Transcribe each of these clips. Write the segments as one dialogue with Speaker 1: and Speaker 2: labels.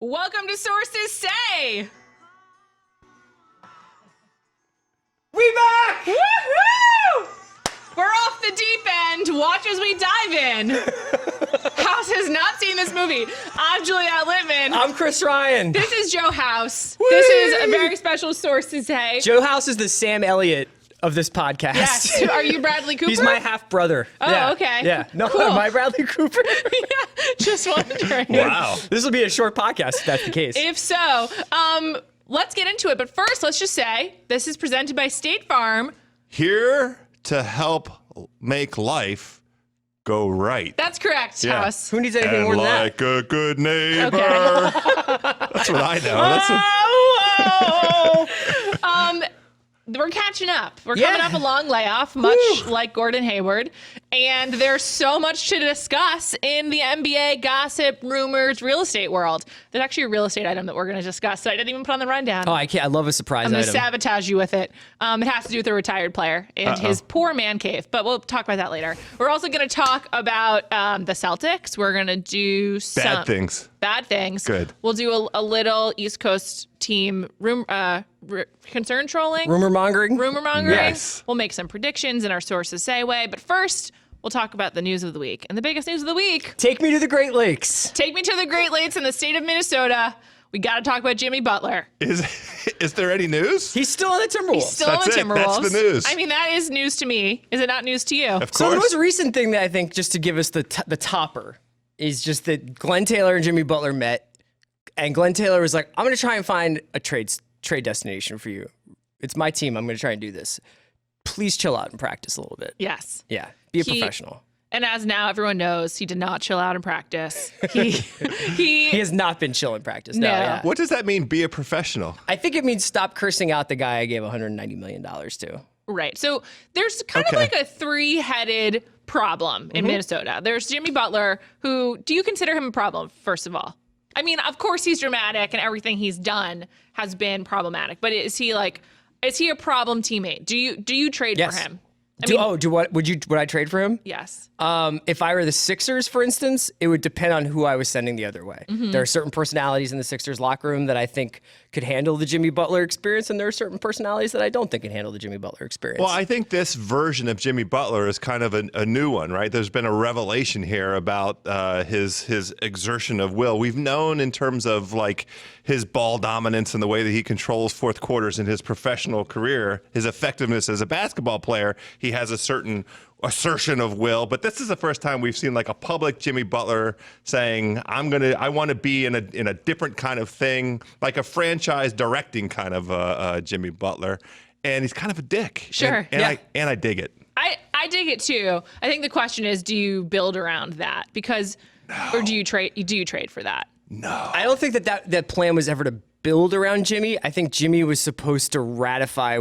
Speaker 1: Welcome to Sources Say.
Speaker 2: We back!
Speaker 1: Woo-hoo! We're off the deep end. Watch as we dive in. House has not seen this movie. I'm Juliet Litman.
Speaker 2: I'm Chris Ryan.
Speaker 1: This is Joe House.
Speaker 2: Whee!
Speaker 1: This is a very special Sources Say.
Speaker 2: Joe House is the Sam Elliott of this podcast.
Speaker 1: Yes. Are you Bradley Cooper?
Speaker 2: He's my half brother.
Speaker 1: Oh,
Speaker 2: yeah.
Speaker 1: okay.
Speaker 2: Yeah. No,
Speaker 1: Cool.
Speaker 2: am I Bradley Cooper?
Speaker 1: Yeah, just wondering.
Speaker 3: Wow.
Speaker 2: This will be a short podcast if that's the case.
Speaker 1: If so, let's get into it. But first, let's just say this is presented by State Farm.
Speaker 3: Here to help make life go right.
Speaker 1: That's correct,
Speaker 3: Yeah.
Speaker 1: House.
Speaker 2: Who needs anything
Speaker 3: And
Speaker 2: more than that?
Speaker 3: like a good neighbor.
Speaker 1: Okay.
Speaker 3: That's what I know. That's what,
Speaker 1: We're catching up. We're
Speaker 2: Yeah.
Speaker 1: coming off a long layoff, much like Gordon Hayward. And there's so much to discuss in the NBA gossip, rumors, real estate world. There's actually a real estate item that we're going to discuss that I didn't even put on the rundown.
Speaker 2: Oh, I can't. I love a surprise
Speaker 1: I'm going to
Speaker 2: item.
Speaker 1: sabotage you with it. It has to do with a retired player and his poor man cave, but we'll talk about that later. We're also going to talk about the Celtics. We're going to do some
Speaker 3: bad things.
Speaker 1: Bad things.
Speaker 3: Good.
Speaker 1: We'll do a little East Coast team concern trolling.
Speaker 2: Rumor mongering?
Speaker 1: Rumor mongering.
Speaker 3: Yes.
Speaker 1: We'll make some predictions in our Sources Say way. But first, we'll talk about the news of the week. And the biggest news of the week,
Speaker 2: Take me to the Great Lakes.
Speaker 1: take me to the Great Lakes in the state of Minnesota. We got to talk about Jimmy Butler.
Speaker 3: Is there any news?
Speaker 2: He's still on the Timberwolves.
Speaker 1: He's still on
Speaker 3: That's
Speaker 1: the
Speaker 3: it.
Speaker 1: Timberwolves.
Speaker 3: That's the news.
Speaker 1: I mean, that is news to me. Is it not news to you?
Speaker 3: Of
Speaker 2: So the
Speaker 3: course.
Speaker 2: most recent thing that I think, just to give us the topper, is just that Glenn Taylor and Jimmy Butler met, and Glenn Taylor was like, "I'm going to try and find a trade destination for you. It's my team. I'm going to try and do this. Please chill out and practice a little bit."
Speaker 1: Yes.
Speaker 2: Yeah, be a
Speaker 1: He-
Speaker 2: professional.
Speaker 1: And as now everyone knows, he did not chill out in practice. He
Speaker 2: He has not been chill in practice. No,
Speaker 1: No.
Speaker 2: yeah.
Speaker 3: What does that mean, be a professional?
Speaker 2: I think it means stop cursing out the guy I gave $190 million to.
Speaker 1: Right. So there's kind of
Speaker 3: Okay.
Speaker 1: like a three-headed problem in Minnesota. There's Jimmy Butler, who, do you consider him a problem, first of all? I mean, of course he's dramatic and everything he's done has been problematic, but is he a problem teammate? Do you trade
Speaker 2: Yes.
Speaker 1: for him?
Speaker 2: Would I trade for him?
Speaker 1: Yes.
Speaker 2: If I were the Sixers, for instance, it would depend on who I was sending the other way. There are certain personalities in the Sixers locker room that I think could handle the Jimmy Butler experience, and there are certain personalities that I don't think can handle the Jimmy Butler experience.
Speaker 3: Well, I think this version of Jimmy Butler is kind of a new one, right? There's been a revelation here about his exertion of will. We've known in terms of like his ball dominance and the way that he controls fourth quarters in his professional career, his effectiveness as a basketball player. He has a certain assertion of will, but this is the first time we've seen like a public Jimmy Butler saying, I want to be in a different kind of thing, like a franchise directing kind of Jimmy Butler. And he's kind of a dick.
Speaker 1: Sure.
Speaker 3: And
Speaker 2: Yeah.
Speaker 3: I dig it.
Speaker 1: I dig it too. I think the question is, do you build around that? Or do you trade for that?
Speaker 3: No.
Speaker 2: I don't think that plan was ever to build around Jimmy. I think Jimmy was supposed to ratify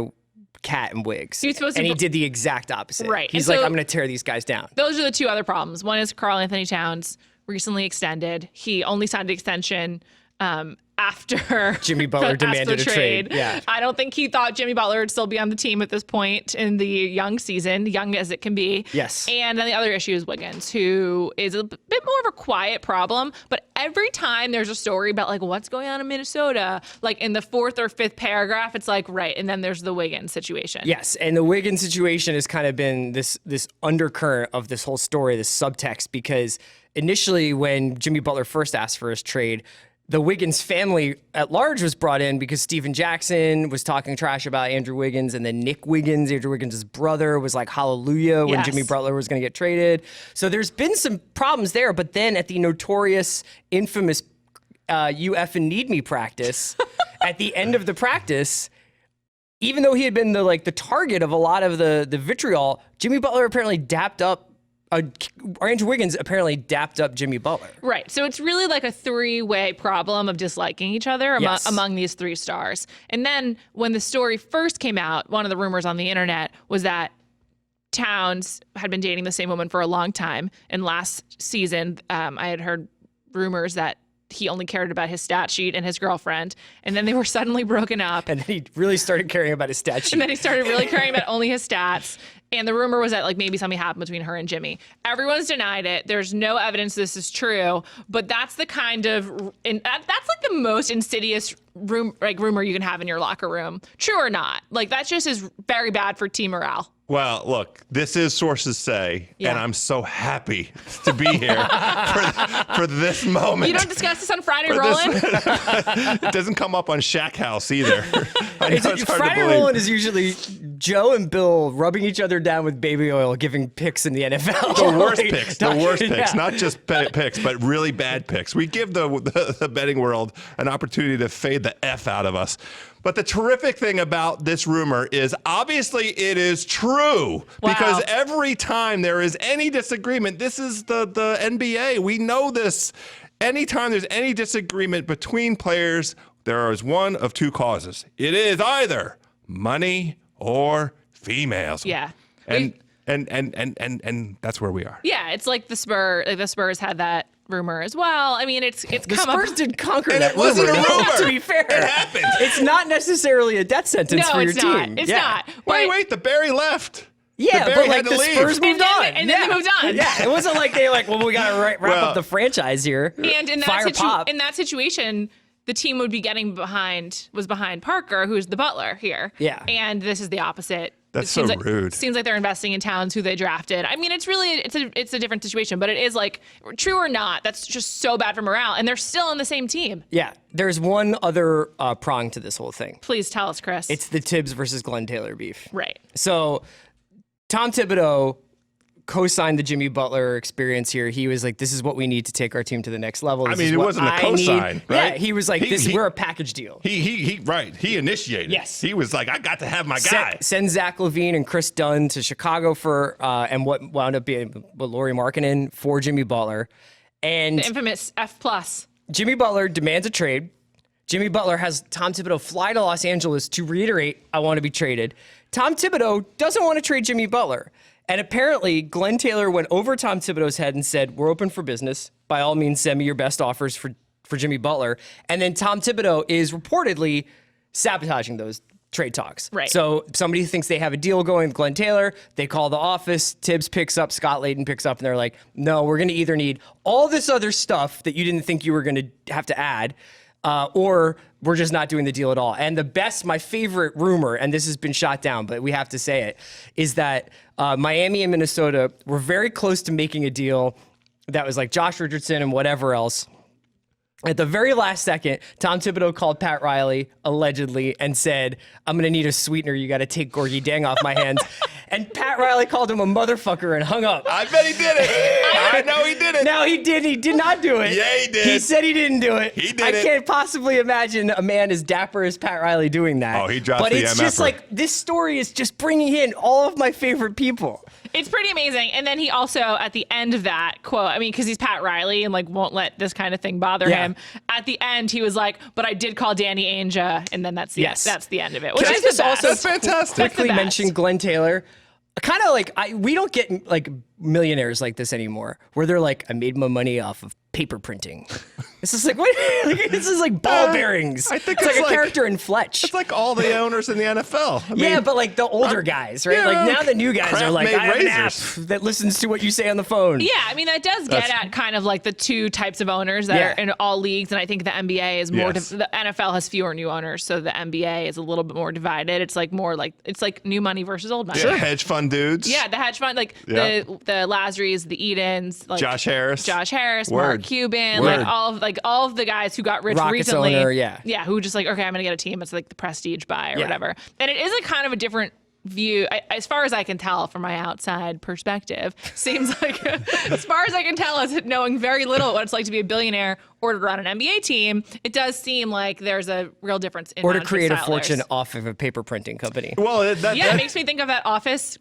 Speaker 2: Cat and Wiggs.
Speaker 1: He was supposed to
Speaker 2: and he
Speaker 1: bu-
Speaker 2: did the exact opposite.
Speaker 1: Right.
Speaker 2: He's
Speaker 1: And
Speaker 2: like,
Speaker 1: so-
Speaker 2: I'm going to tear these guys down.
Speaker 1: Those are the two other problems. One is Karl Anthony Towns recently extended. He only signed an extension after
Speaker 2: Jimmy Butler
Speaker 1: asked for
Speaker 2: demanded a trade. Yeah.
Speaker 1: I don't think he thought Jimmy Butler would still be on the team at this point in the young season, young as it can be.
Speaker 2: Yes.
Speaker 1: And then the other issue is Wiggins, who is a bit more of a quiet problem. But every time there's a story about like what's going on in Minnesota, like in the fourth or fifth paragraph, it's like, right. And then there's the Wiggins situation.
Speaker 2: Yes, and the Wiggins situation has kind of been this undercurrent of this whole story, this subtext, because initially when Jimmy Butler first asked for his trade, the Wiggins family at large was brought in because Steven Jackson was talking trash about Andrew Wiggins, and then Nick Wiggins, Andrew Wiggins' brother, was like hallelujah when
Speaker 1: Yes.
Speaker 2: Jimmy Butler was going to get traded. So there's been some problems there, but then at the notorious, infamous you effing need me practice, at the end of the practice, even though he had been the target of a lot of the vitriol, Jimmy Butler apparently dapped up, or Andrew Wiggins apparently dapped up Jimmy Butler.
Speaker 1: Right. So it's really like a three-way problem of disliking each other
Speaker 2: Yes.
Speaker 1: among these three stars. And then when the story first came out, one of the rumors on the internet was that Towns had been dating the same woman for a long time. And last season, I had heard rumors that he only cared about his stat sheet and his girlfriend. And then they were suddenly broken up.
Speaker 2: And then he really started caring about his stat sheet.
Speaker 1: And then he started really caring about only his stats. And the rumor was that like maybe something happened between her and Jimmy. Everyone's denied it. There's no evidence this is true. But that's the kind of, that's like the most insidious rumor you can have in your locker room. True or not. Like that just is very bad for team morale.
Speaker 3: Well, look, this is sources say,
Speaker 1: Yeah.
Speaker 3: and I'm so happy to be here for this moment.
Speaker 1: You don't discuss this on Friday, Roland?
Speaker 3: It doesn't come up on Shack House either. I know it's hard to
Speaker 2: Friday
Speaker 3: believe.
Speaker 2: Roland is usually Joe and Bill rubbing each other down with baby oil, giving picks in the NFL.
Speaker 3: The worst
Speaker 2: Like,
Speaker 3: picks, the worst picks,
Speaker 2: yeah.
Speaker 3: not just picks, but really bad picks. We give the betting world an opportunity to fade the F out of us. But the terrific thing about this rumor is obviously it is true because every time there is any disagreement, this is the NBA. We know this. Anytime there's any disagreement between players, there is one of two causes. It is either money or females.
Speaker 1: Yeah.
Speaker 3: And that's where we are.
Speaker 1: Yeah, it's like the Spurs had that rumor as well. I mean, it's
Speaker 2: The
Speaker 1: come
Speaker 2: Spurs
Speaker 1: up.
Speaker 2: did conquer
Speaker 3: And
Speaker 2: that
Speaker 3: it wasn't
Speaker 2: rumor.
Speaker 3: a rumor.
Speaker 2: To be fair,
Speaker 3: It happened.
Speaker 2: It's not necessarily a death sentence
Speaker 1: No,
Speaker 2: for your
Speaker 1: it's not.
Speaker 2: team.
Speaker 1: It's
Speaker 2: Yeah.
Speaker 1: not.
Speaker 3: Wait, the Barry left.
Speaker 2: Yeah,
Speaker 3: The Barry
Speaker 2: but like
Speaker 3: had to
Speaker 2: the
Speaker 3: leave.
Speaker 2: Spurs moved on.
Speaker 1: And then they moved on.
Speaker 2: Yeah, it wasn't like they well, we got to wrap
Speaker 3: Well,
Speaker 2: up the franchise here.
Speaker 1: And in
Speaker 2: Fire pop.
Speaker 1: in that situation, the team would be getting behind Parker, who's the butler here.
Speaker 2: Yeah.
Speaker 1: And this is the opposite.
Speaker 3: That's
Speaker 1: It seems
Speaker 3: so
Speaker 1: like,
Speaker 3: rude.
Speaker 1: Seems like they're investing in Towns, who they drafted. I mean, it's a different situation, but it is like, true or not, that's just so bad for morale. And they're still on the same team.
Speaker 2: Yeah, there's one other prong to this whole thing.
Speaker 1: Please tell us, Chris.
Speaker 2: It's the Tibbs versus Glenn Taylor beef.
Speaker 1: right.
Speaker 2: So Tom Thibodeau co-signed the Jimmy Butler experience here. He was like, this is what we need to take our team to the next level. This
Speaker 3: I mean,
Speaker 2: is
Speaker 3: it
Speaker 2: what
Speaker 3: wasn't a
Speaker 2: I
Speaker 3: co-sign,
Speaker 2: need.
Speaker 3: right?
Speaker 2: Yeah, he was like, we're a package deal.
Speaker 3: He initiated.
Speaker 2: Yes.
Speaker 3: He was like, I got to have my guy.
Speaker 2: Send Zach LaVine and Chris Dunn to Chicago for and what wound up being Lauri Markkanen for Jimmy Butler. And
Speaker 1: The infamous F+.
Speaker 2: Jimmy Butler demands a trade. Jimmy Butler has Tom Thibodeau fly to Los Angeles to reiterate, I want to be traded. Tom Thibodeau doesn't want to trade Jimmy Butler. And apparently, Glenn Taylor went over Tom Thibodeau's head and said, we're open for business. By all means, send me your best offers for Jimmy Butler. And then Tom Thibodeau is reportedly sabotaging those trade talks.
Speaker 1: Right.
Speaker 2: So somebody thinks they have a deal going with Glenn Taylor. They call the office. Tibbs picks up. Scott Layden picks up. And they're like, no, we're going to either need all this other stuff that you didn't think you were going to have to add, or we're just not doing the deal at all. And my favorite rumor, and this has been shot down, but we have to say it, is that Miami and Minnesota were very close to making a deal that was like Josh Richardson and whatever else. At the very last second, Tom Thibodeau called Pat Riley, allegedly, and said, I'm going to need a sweetener. You got to take Gorgie Dang off my hands. And Pat Riley called him a motherfucker and hung up.
Speaker 3: I bet he did it. I know he did it.
Speaker 2: No, he did. He did not do it.
Speaker 3: Yeah, he did.
Speaker 2: He said he didn't do it.
Speaker 3: He did
Speaker 2: I
Speaker 3: it.
Speaker 2: can't possibly imagine a man as dapper as Pat Riley doing that.
Speaker 3: Oh, he dropped
Speaker 2: But
Speaker 3: the
Speaker 2: it's just
Speaker 3: MFer.
Speaker 2: like, this story is just bringing in all of my favorite people.
Speaker 1: It's pretty amazing. And then he also, at the end of that quote, I mean, because he's Pat Riley and like won't let this kind of thing bother
Speaker 2: Yeah.
Speaker 1: him. At the end, he was like, "But I did call Danny Ainge," and then that's the end of it. Which
Speaker 2: Can I
Speaker 1: is
Speaker 2: just
Speaker 1: the best.
Speaker 2: also
Speaker 3: That's fantastic.
Speaker 1: That's the
Speaker 2: quickly
Speaker 1: best.
Speaker 2: mention Glenn Taylor? Kind of like, we don't get like millionaires like this anymore, where they're like, I made my money off of paper printing. This is like, what? Like, this is like ball bearings.
Speaker 3: I think
Speaker 2: it's
Speaker 3: it's
Speaker 2: like a
Speaker 3: like-
Speaker 2: character in Fletch.
Speaker 3: It's like all the owners in the NFL. I
Speaker 2: Yeah,
Speaker 3: mean,
Speaker 2: but like the older guys, right?
Speaker 3: yeah,
Speaker 2: Like now the new guys are like,
Speaker 3: Kraft-made
Speaker 2: I have an app
Speaker 3: razors.
Speaker 2: that listens to what you say on the phone.
Speaker 1: Yeah, I mean that does get at kind of like the two types of owners that
Speaker 2: Yeah.
Speaker 1: are in all leagues, and I think the NBA is more.
Speaker 3: Yes.
Speaker 1: The NFL has fewer new owners, so the NBA is a little bit more divided. It's like more like new money versus old money.
Speaker 3: yeah, hedge fund dudes.
Speaker 1: Yeah, the hedge fund, like
Speaker 3: Yeah.
Speaker 1: the Lazarys, the Edens, like
Speaker 3: Josh Harris.
Speaker 1: Mark
Speaker 3: Word.
Speaker 1: Cuban,
Speaker 3: Word.
Speaker 1: like all of the guys who got rich
Speaker 2: Rockets
Speaker 1: recently.
Speaker 2: owner, yeah.
Speaker 1: who just like, okay, I'm gonna get a team. It's like the prestige buy or
Speaker 2: Yeah.
Speaker 1: whatever. And it is a kind of a different view, as far as I can tell from my outside perspective. Seems like, as far as I can tell, as knowing very little what it's like to be a billionaire or to run an NBA team, it does seem like there's a real difference in
Speaker 2: Or to
Speaker 1: management
Speaker 2: create a
Speaker 1: style
Speaker 2: fortune
Speaker 1: layers.
Speaker 2: off of a paper printing company.
Speaker 3: Well,
Speaker 1: Yeah, it makes me think of that Office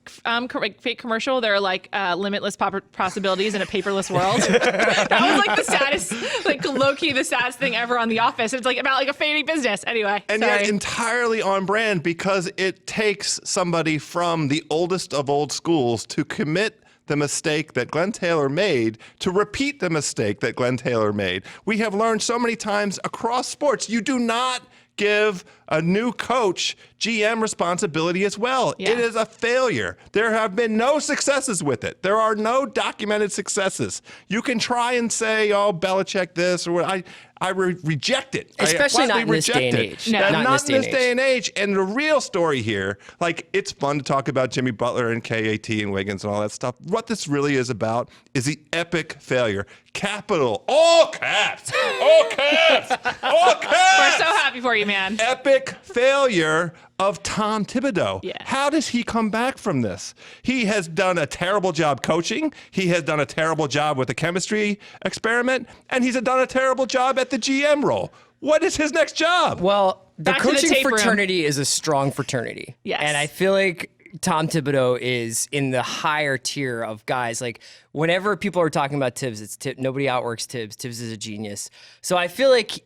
Speaker 1: fake commercial. There are like limitless possibilities in a paperless world. That was like the saddest, like low-key the saddest thing ever on The Office. It's like about like a fading business. Anyway,
Speaker 3: and
Speaker 1: sorry.
Speaker 3: yet entirely on brand because it takes somebody from the oldest of old schools to commit the mistake that Glenn Taylor made to repeat the mistake that Glenn Taylor made. We have learned so many times across sports, you do not give a new coach GM responsibility as well.
Speaker 1: Yeah.
Speaker 3: It is a failure. There have been no successes with it. There are no documented successes. You can try and say, oh, Belichick this or what. I reject it.
Speaker 2: Especially
Speaker 3: I
Speaker 2: not in this
Speaker 3: reject
Speaker 2: day and
Speaker 3: it.
Speaker 2: age.
Speaker 1: No.
Speaker 3: Not in this day and age. And the real story here, like, it's fun to talk about Jimmy Butler and KAT and Wiggins and all that stuff. What this really is about is the epic failure. Capital, all caps, all caps, all caps.
Speaker 1: We're so happy for you, man.
Speaker 3: Epic failure of Tom Thibodeau.
Speaker 1: Yeah.
Speaker 3: How does he come back from this? He has done a terrible job coaching. He has done a terrible job with the chemistry experiment, and he's done a terrible job at the GM role. What is his next job?
Speaker 2: Well, the
Speaker 1: Back to the
Speaker 2: coaching
Speaker 1: tape room.
Speaker 2: fraternity is a strong fraternity.
Speaker 1: Yes.
Speaker 2: And I feel like Tom Thibodeau is in the higher tier of guys. Like, whenever people are talking about Tibbs, it's nobody outworks Tibbs. Tibbs is a genius. So I feel like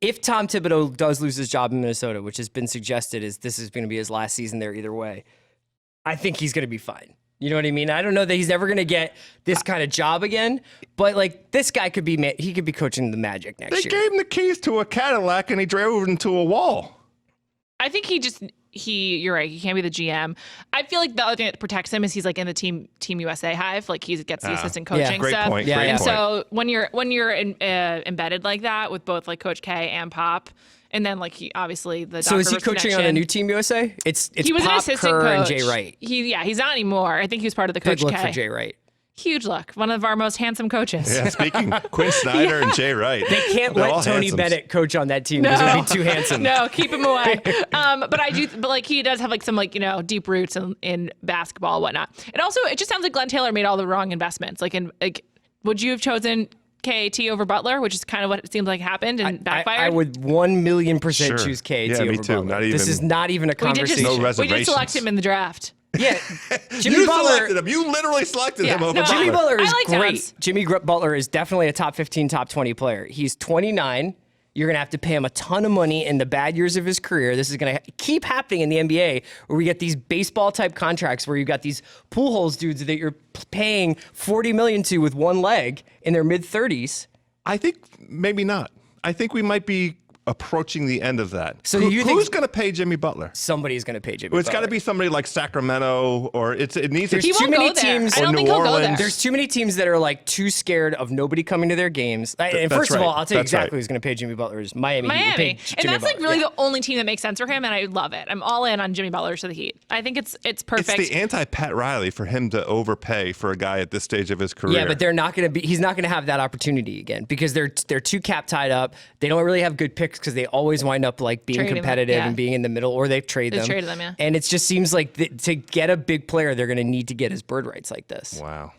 Speaker 2: if Tom Thibodeau does lose his job in Minnesota, which has been suggested is this is going to be his last season there either way, I think he's going to be fine. You know what I mean? I don't know that he's ever going to get this kind of job again, but like, this guy could be coaching the Magic next
Speaker 3: They
Speaker 2: year.
Speaker 3: gave him the keys to a Cadillac, and he drove into a wall.
Speaker 1: I think you're right. He can't be the GM. I feel like the other thing that protects him is he's like in the Team USA hive. Like, he gets the assistant coaching
Speaker 3: Great
Speaker 1: stuff.
Speaker 3: point.
Speaker 2: Yeah,
Speaker 3: Great
Speaker 2: yeah.
Speaker 1: And
Speaker 3: point.
Speaker 1: so when you're embedded like that with both like Coach K and Pop, and then like he obviously the
Speaker 2: So
Speaker 1: Doc
Speaker 2: is he
Speaker 1: Rivers
Speaker 2: coaching on a
Speaker 1: connection.
Speaker 2: new Team USA? It's
Speaker 1: He was an
Speaker 2: Pop,
Speaker 1: assistant
Speaker 2: Kerr,
Speaker 1: coach.
Speaker 2: and Jay Wright.
Speaker 1: He's not anymore. I think he was part of the
Speaker 2: Big
Speaker 1: Coach
Speaker 2: look
Speaker 1: K.
Speaker 2: for Jay Wright.
Speaker 1: Huge look. One of our most handsome coaches.
Speaker 3: Yeah, speaking Quinn Snyder and Jay Wright.
Speaker 2: They can't
Speaker 3: They're all
Speaker 2: let Tony
Speaker 3: handsomes.
Speaker 2: Bennett coach on that team because it would be too handsome.
Speaker 1: No, keep him away. But like, he does have like some like, deep roots in basketball and whatnot. And also, it just sounds like Glenn Taylor made all the wrong investments. Would you have chosen KAT over Butler, which is kind of what it seems like happened and backfired?
Speaker 2: I would 1,000,000%
Speaker 3: Sure.
Speaker 2: choose KAT
Speaker 3: Yeah, me
Speaker 2: over
Speaker 3: too.
Speaker 2: Butler.
Speaker 3: Not
Speaker 2: This
Speaker 3: even-
Speaker 2: is not even a
Speaker 1: we did
Speaker 2: conversation.
Speaker 3: No
Speaker 1: we did select
Speaker 3: reservations.
Speaker 1: him in the draft.
Speaker 2: Yeah, Jimmy
Speaker 3: You
Speaker 2: Butler.
Speaker 3: selected him. You literally selected him
Speaker 1: Yeah,
Speaker 3: over
Speaker 1: no,
Speaker 2: Jimmy
Speaker 3: Butler.
Speaker 2: Butler is
Speaker 1: I like
Speaker 2: great.
Speaker 1: Tabs.
Speaker 2: Jimmy Butler is definitely a top 15, top 20 player. He's 29. You're going to have to pay him a ton of money in the bad years of his career. This is going to keep happening in the NBA, where we get these baseball-type contracts where you've got these pool holes dudes that you're paying $40 million to with one leg in their mid-30s.
Speaker 3: I think maybe not. I think we might be approaching the end of that.
Speaker 2: So you think-
Speaker 3: who's going to pay Jimmy Butler?
Speaker 2: Somebody's going to pay Jimmy
Speaker 3: Well, it's got to
Speaker 2: Butler.
Speaker 3: be somebody like Sacramento, or it needs to.
Speaker 2: There's
Speaker 1: He
Speaker 2: too
Speaker 1: won't
Speaker 2: many
Speaker 1: go there.
Speaker 2: teams-
Speaker 1: I don't
Speaker 3: Or
Speaker 1: think
Speaker 3: New
Speaker 1: he'll go there.
Speaker 3: Orleans.
Speaker 2: There's too many teams that are like too scared of nobody coming to their games. And
Speaker 3: that's
Speaker 2: first of all,
Speaker 3: right.
Speaker 2: I'll tell you
Speaker 3: That's
Speaker 2: exactly
Speaker 3: right.
Speaker 2: who's going to pay Jimmy Butler is Miami. Heat will pay
Speaker 1: Miami. And
Speaker 2: Jimmy
Speaker 1: that's like
Speaker 2: Butler.
Speaker 1: really
Speaker 2: Yeah.
Speaker 1: the only team that makes sense for him, and I love it. I'm all in on Jimmy Butler to the Heat. I think it's perfect.
Speaker 3: It's the anti-Pat Riley for him to overpay for a guy at this stage of his career.
Speaker 2: Yeah, but they're not going to be. He's not going to have that opportunity again because they're too cap tied up. They don't really have good picks because they always wind up like being
Speaker 1: Trading them,
Speaker 2: competitive
Speaker 1: yeah.
Speaker 2: and being in the middle, or they've traded them.
Speaker 1: traded them, yeah.
Speaker 2: And it just seems like to get a big player, they're going to need to get his bird rights like this.
Speaker 3: Wow.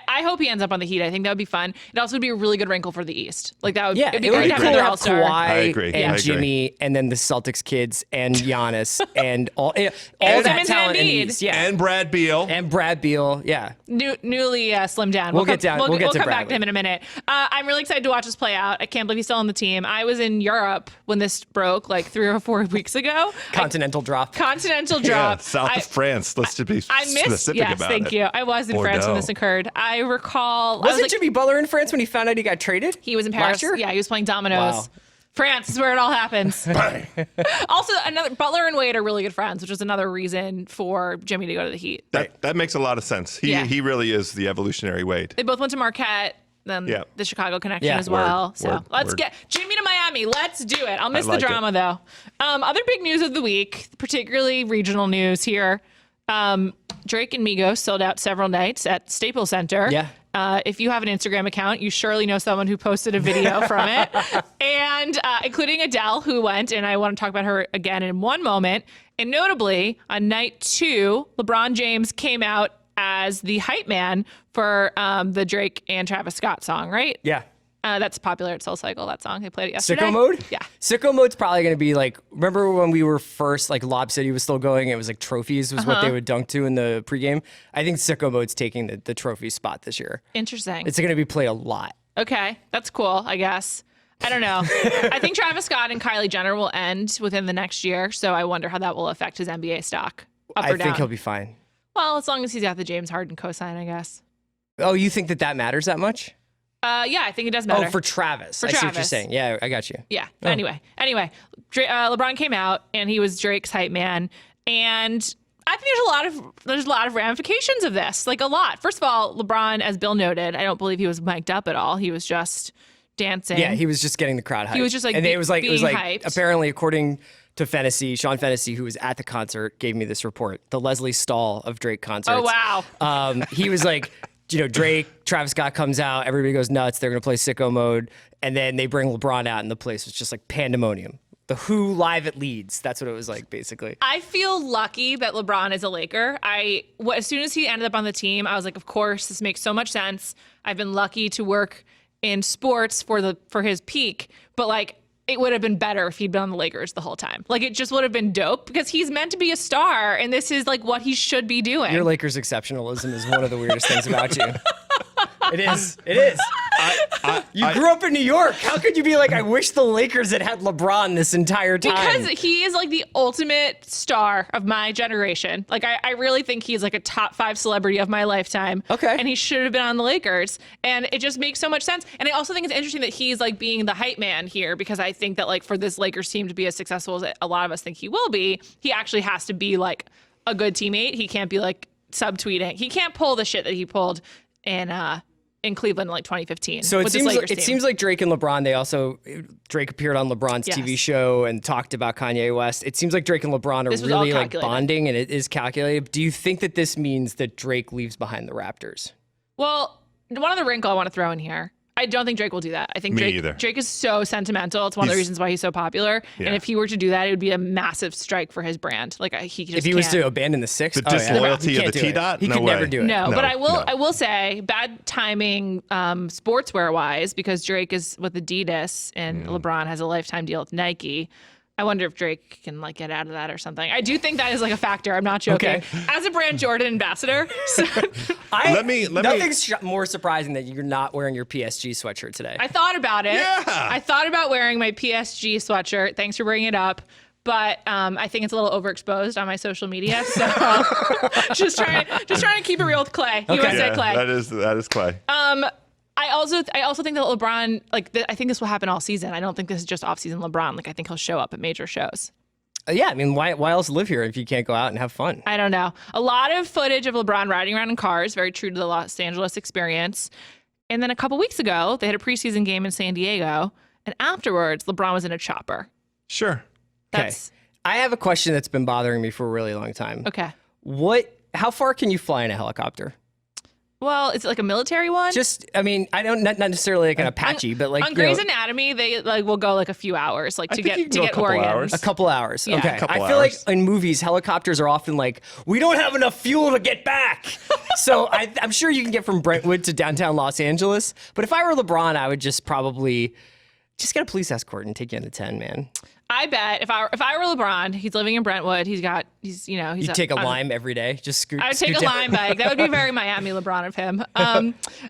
Speaker 1: I hope he ends up on the Heat. I think that would be fun. It also would be a really good wrinkle for the East. Like, that would,
Speaker 2: Yeah,
Speaker 1: it'd be
Speaker 2: it would
Speaker 1: great
Speaker 2: be
Speaker 1: to have
Speaker 2: cool to
Speaker 1: another
Speaker 2: have
Speaker 1: All-Star.
Speaker 3: I
Speaker 2: Kawhi
Speaker 3: agree.
Speaker 2: and
Speaker 3: I agree.
Speaker 2: Jimmy, and then the Celtics kids and Giannis and all that
Speaker 1: Simmons and
Speaker 2: talent in the
Speaker 1: Embiid.
Speaker 2: East. Yeah,
Speaker 3: And Brad Beal.
Speaker 2: and Brad Beal. Yeah.
Speaker 1: Newly slimmed down.
Speaker 2: We'll get down- we'll get to
Speaker 1: come back
Speaker 2: Bradley.
Speaker 1: to him in a minute. I'm really excited to watch this play out. I can't believe he's still on the team. I was in Europe when this broke like 3 or 4 weeks ago.
Speaker 2: Continental drop.
Speaker 1: Continental
Speaker 3: Yeah,
Speaker 1: drop.
Speaker 3: south of France. Let's just be
Speaker 1: I missed.
Speaker 3: specific
Speaker 1: Yes,
Speaker 3: about
Speaker 1: thank
Speaker 3: it.
Speaker 1: you. I was in France when
Speaker 3: Bordeaux.
Speaker 1: this occurred. I recall. I was
Speaker 2: Wasn't
Speaker 1: like,
Speaker 2: Jimmy Butler in France when he found out he got traded?
Speaker 1: he was in
Speaker 2: last
Speaker 1: Paris.
Speaker 2: year?
Speaker 1: Yeah, he was playing dominoes.
Speaker 2: Wow.
Speaker 1: France is where it all happens. Also, another Butler and Wade are really good friends, which is another reason for Jimmy to go to the Heat.
Speaker 3: That makes a lot of sense.
Speaker 1: Yeah.
Speaker 3: He really is the evolutionary Wade.
Speaker 1: They both went to Marquette, then
Speaker 3: Yeah.
Speaker 1: the Chicago connection
Speaker 2: Yeah.
Speaker 1: as well. So
Speaker 3: Word.
Speaker 1: let's get Jimmy to Miami. Let's do it. I'll miss
Speaker 3: like
Speaker 1: the drama though. Other big news of the week, particularly regional news here. Drake and Migos sold out several nights at Staples Center.
Speaker 2: Yeah.
Speaker 1: If you have an Instagram account, you surely know someone who posted a video from it, and including Adele, who went, and I want to talk about her again in one moment. And notably, on night 2, LeBron James came out as the hype man for the Drake and Travis Scott song, right?
Speaker 2: Yeah.
Speaker 1: That's popular at Soul Cycle, that song. They played it yesterday.
Speaker 2: Sicko mode?
Speaker 1: Yeah.
Speaker 2: Sicko mode's probably going to be like, remember when we were first, like Lob City was still going? It was like trophies was what they would dunk to in the pregame. I think Sicko mode's taking the trophy spot this year.
Speaker 1: Interesting.
Speaker 2: It's going to be played a lot.
Speaker 1: Okay, that's cool, I guess. I don't know. I think Travis Scott and Kylie Jenner will end within the next year, so I wonder how that will affect his NBA stock, up
Speaker 2: I
Speaker 1: or down.
Speaker 2: think he'll be fine.
Speaker 1: Well, as long as he's got the James Harden cosign, I guess.
Speaker 2: Oh, you think that matters that much?
Speaker 1: Yeah, I think it does matter.
Speaker 2: Oh, for Travis. I see what you're
Speaker 1: Travis.
Speaker 2: saying. Yeah, I got you.
Speaker 1: Yeah. Anyway, LeBron came out and he was Drake's hype man, and I think there's a lot of ramifications of this. Like a lot. First of all, LeBron, as Bill noted, I don't believe he was mic'd up at all. He was just dancing.
Speaker 2: Yeah, he was just getting the crowd hyped.
Speaker 1: He was just like,
Speaker 2: and it was like
Speaker 1: hyped.
Speaker 2: apparently, according to Sean Fennessy, who was at the concert, gave me this report. The Leslie Stahl of Drake concerts.
Speaker 1: Oh wow.
Speaker 2: He was like, Drake, Travis Scott comes out, everybody goes nuts. They're gonna play Sicko Mode, and then they bring LeBron out, and the place was just like pandemonium. The Who live at Leeds. That's what it was like, basically.
Speaker 1: I feel lucky that LeBron is a Laker. As soon as he ended up on the team, I was like, of course, this makes so much sense. I've been lucky to work in sports for his peak, but like it would have been better if he'd been on the Lakers the whole time. Like it just would have been dope because he's meant to be a star, and this is like what he should be doing.
Speaker 2: Your Lakers exceptionalism is one of the weirdest things about you. It is. It is. You grew up in New York. How could you be like, I wish the Lakers had LeBron this entire time?
Speaker 1: Because he is like the ultimate star of my generation. Like I really think he's like a top 5 celebrity of my lifetime.
Speaker 2: Okay.
Speaker 1: And he should have been on the Lakers. And it just makes so much sense. And I also think it's interesting that he's like being the hype man here, because I think that like for this Lakers team to be as successful as a lot of us think he will be, he actually has to be like a good teammate. He can't be like subtweeting. He can't pull the shit that he pulled in Cleveland in like 2015.
Speaker 2: So it seems like Drake and LeBron, Drake appeared on LeBron's TV show and talked about Kanye West. It seems like Drake and LeBron are really like bonding, and it is calculated. Do you think that this means that Drake leaves behind the Raptors?
Speaker 1: Well, one other wrinkle I want to throw in here. I don't think Drake will do that. I think Drake is so sentimental. It's one of the reasons why he's so popular. Yeah. And if he were to do that, it would be a massive strike for his brand. Like if
Speaker 2: he was to abandon the 6,
Speaker 3: the disloyalty of the T-Dot,
Speaker 2: he could never do it.
Speaker 1: No, but I will say bad timing, sportswear wise, because Drake is with Adidas and LeBron has a lifetime deal with Nike. I wonder if Drake can like get out of that or something. I do think that is like a factor. I'm not joking.
Speaker 2: Okay.
Speaker 1: As a brand Jordan ambassador,
Speaker 2: nothing's more surprising that you're not wearing your PSG sweatshirt today.
Speaker 1: I thought about it.
Speaker 3: Yeah.
Speaker 1: I thought about wearing my PSG sweatshirt. Thanks for bringing it up. But I think it's a little overexposed on my social media. So just trying to keep it real with Clay.
Speaker 2: Okay.
Speaker 1: USA Clay.
Speaker 3: That is Clay.
Speaker 1: I also think that LeBron, I think this will happen all season. I don't think this is just off-season LeBron. Like, I think he'll show up at major shows.
Speaker 2: Yeah, I mean, why else live here if you can't go out and have fun?
Speaker 1: I don't know. A lot of footage of LeBron riding around in cars, very true to the Los Angeles experience. And then a couple weeks ago, they had a preseason game in San Diego, and afterwards, LeBron was in a chopper.
Speaker 3: Sure.
Speaker 2: Okay. I have a question that's been bothering me for a really long time.
Speaker 1: Okay.
Speaker 2: How far can you fly in a helicopter?
Speaker 1: Well, it's like a military one.
Speaker 2: I don't not necessarily like an Apache, but like
Speaker 1: on Grey's Anatomy, they like will go like a few hours, like to get organs.
Speaker 2: A couple hours.
Speaker 1: Yeah.
Speaker 2: Okay. I feel like in movies, helicopters are often like, we don't have enough fuel to get back. So I'm sure you can get from Brentwood to downtown Los Angeles. But if I were LeBron, I would just probably just get a police escort and take you in the 10, man.
Speaker 1: I bet if I were LeBron, he's living in Brentwood. He's
Speaker 2: You take a Lime every day, just scoot.
Speaker 1: I would take a Lime bike. That would be very Miami LeBron of him.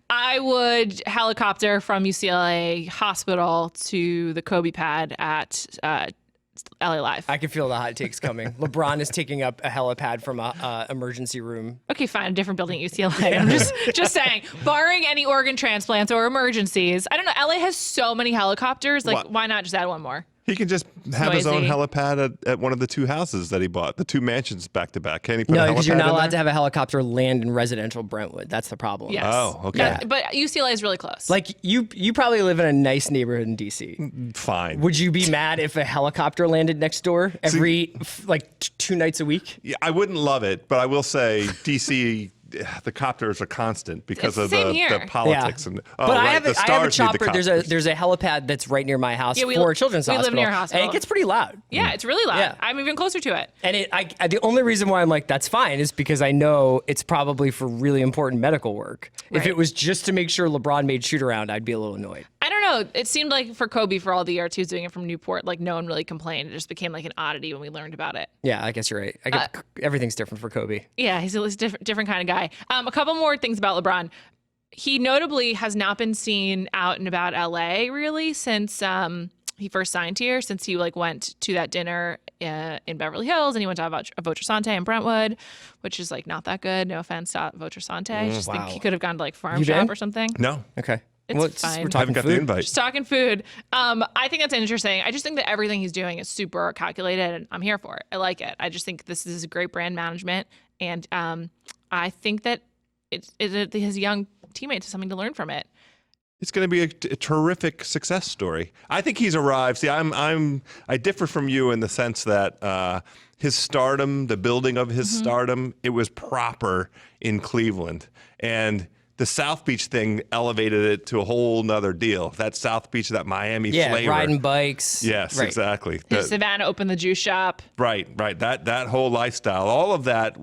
Speaker 1: I would helicopter from UCLA Hospital to the Kobe pad at LA Live.
Speaker 2: I can feel the hot takes coming. LeBron is taking up a helipad from a emergency room.
Speaker 1: Okay, fine, a different building at UCLA. I'm just saying, barring any organ transplants or emergencies, I don't know. LA has so many helicopters. Like, why not just add one more?
Speaker 3: He can just have his own helipad at one of the 2 houses that he bought, the 2 mansions back to back. Can he put a helipad in there? No, because
Speaker 2: you're not allowed to have a helicopter land in residential Brentwood. That's the problem.
Speaker 1: Yes.
Speaker 3: Oh, okay.
Speaker 1: Yeah, but UCLA is really close.
Speaker 2: Like, you probably live in a nice neighborhood in D.C.
Speaker 3: Fine.
Speaker 2: Would you be mad if a helicopter landed next door every, 2 nights a week?
Speaker 3: Yeah, I wouldn't love it, but I will say D.C., the copters are constant because of the politics.
Speaker 2: Yeah.
Speaker 3: And
Speaker 2: but I have a chopper. There's a helipad that's right near my house for a children's hospital.
Speaker 1: We live near a hospital.
Speaker 2: And it gets pretty loud.
Speaker 1: Yeah, it's really loud.
Speaker 2: Yeah.
Speaker 1: I'm even closer to it.
Speaker 2: And the only reason why I'm like, that's fine, is because I know it's probably for really important medical work. Right. If it was just to make sure LeBron made shoot around, I'd be a little annoyed.
Speaker 1: I don't know. It seemed like for Kobe, for all the years he was doing it from Newport, like no one really complained. It just became like an oddity when we learned about it.
Speaker 2: Yeah, I guess you're right. Everything's different for Kobe.
Speaker 1: Yeah, he's a different kind of guy. A couple more things about LeBron. He notably has not been seen out and about LA really since he first signed here, since he like went to that dinner in Beverly Hills, and he went to Avotrasante in Brentwood, which is like not that good. No offense to Avotrasante. I just think he could have gone to like Farm Shop or something.
Speaker 3: No.
Speaker 2: Okay.
Speaker 1: It's fine.
Speaker 2: We're
Speaker 3: I haven't
Speaker 2: talking
Speaker 3: got
Speaker 2: food.
Speaker 3: the invite.
Speaker 1: Just talking food. I think that's interesting. I just think that everything he's doing is super calculated, and I'm here for it. I like it. I just think this is great brand management, and I think that his young teammates have something to learn from it.
Speaker 3: It's going to be a terrific success story. I think he's arrived. See, I differ from you in the sense that his stardom, the building of his stardom, it was proper in Cleveland, and the South Beach thing elevated it to a whole nother deal. That South Beach, that Miami flavor.
Speaker 2: Riding bikes.
Speaker 3: Yes,
Speaker 2: right.
Speaker 3: exactly.
Speaker 1: Savannah opened the juice shop.
Speaker 3: Right. That whole lifestyle, all of that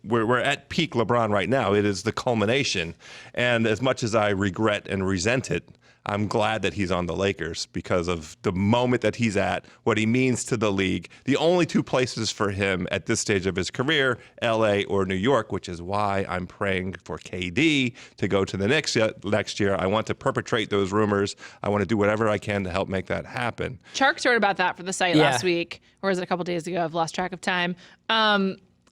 Speaker 3: we're at peak LeBron right now. It is the culmination. And as much as I regret and resent it, I'm glad that he's on the Lakers because of the moment that he's at, what he means to the league. The only two places for him at this stage of his career, LA or New York, which is why I'm praying for KD to go to the Knicks next year. I want to perpetrate those rumors. I want to do whatever I can to help make that happen.
Speaker 1: Chark wrote about that for the site last week, or was it a couple days ago? I've lost track of time.